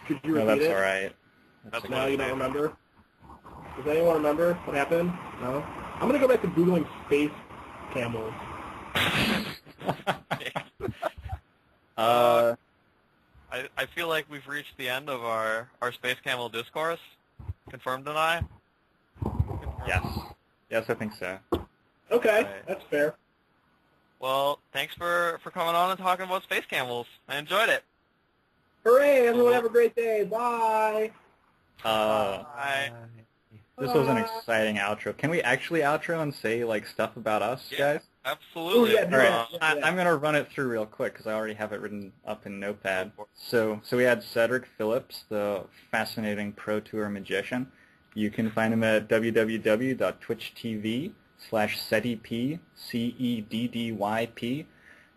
Could you repeat it? No, that's all right. No, you don't remember? Does anyone remember what happened? No? I'm going to go back to Googling Space camel. I feel like we've reached the end of our Space Camel discourse. Confirmed, deny? Yes. Yes, I think so. Okay, Right. that's fair. Well, thanks for coming on and talking about Space Camels. I enjoyed it. Hooray! Everyone have a great day. Bye. Bye. This was an exciting outro. Can we actually outro and say like stuff about us, Yeah. guys? Absolutely. Ooh, yeah, do All right, that. Yeah. I'm gonna run it through real quick because I already have it written up in Notepad. So we had Cedric Phillips, the fascinating Pro Tour magician. You can find him at www.twitch.tv/CeddyP, CEDDYP,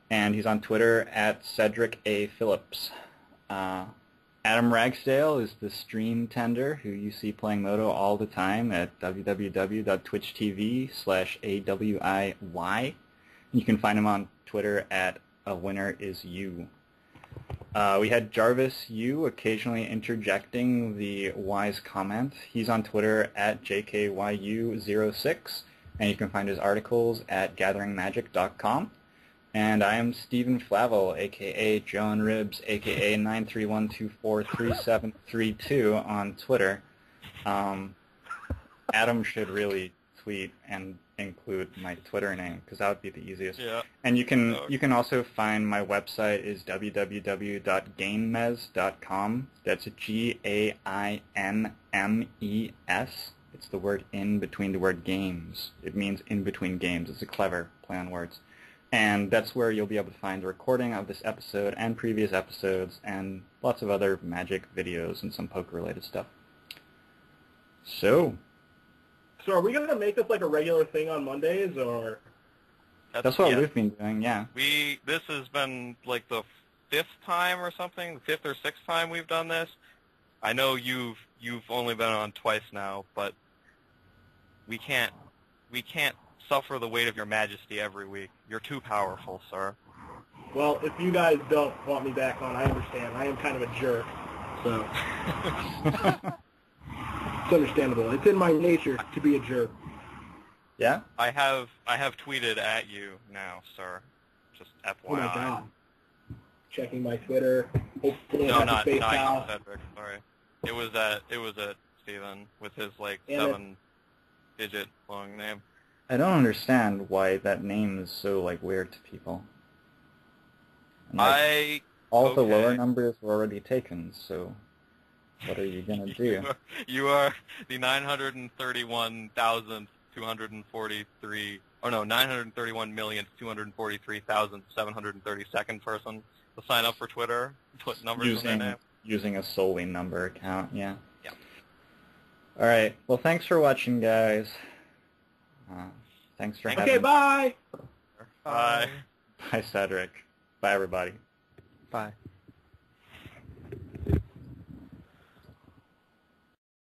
and he's on Twitter at Cedric A. Phillips. Adam Ragsdale is the stream tender who you see playing Moto all the time at www.twitch.tv/AWIY. You can find him on Twitter at awinneриsyou. We had Jarvis Yu occasionally interjecting the wise comment. He's on Twitter at JKYU06, and you can find his articles at gatheringmagic.com. And I am Stephen Flavel, a.k.a. Joan Ribs, a.k.a. 931243732 on Twitter. Adam should really tweet and include my Twitter name, because that would be the easiest. Yeah. And you can also find my website is www.gainmes.com. That's GAINMES. It's the word in between the word games. It means in between games. It's a clever play on words. And that's where you'll be able to find a recording of this episode and previous episodes and lots of other Magic videos and some poker-related stuff. So are we going to make this like a regular thing on Mondays, or? that's what we've been doing, yeah. This has been like the 5th time or something, the 5th or 6th time we've done this. I know you've only been on twice now, but we can't suffer the weight of your majesty every week. You're too powerful, sir. Well, if you guys don't want me back on, I understand. I am kind of a jerk, so it's understandable. It's in my nature to be a jerk. Yeah? I have tweeted at you now, sir. Just FYI. Oh my god. Checking my Twitter. Hopefully No, I have not the space you, now. Cedric. Sorry. It was at Steven with his like Damn it. 7-digit long name. I don't understand why that name is so like weird to people. And, like, all the lower numbers were already taken, so what are you gonna do? You are the 931,243. Oh no, 931,243,732nd person to sign up for Twitter. Put numbers in their name. Using a solely number account, yeah. Yeah. All right. Well, thanks for watching, guys. Thanks for having. Okay, bye! Bye. Bye, Cedric. Bye, everybody. Bye.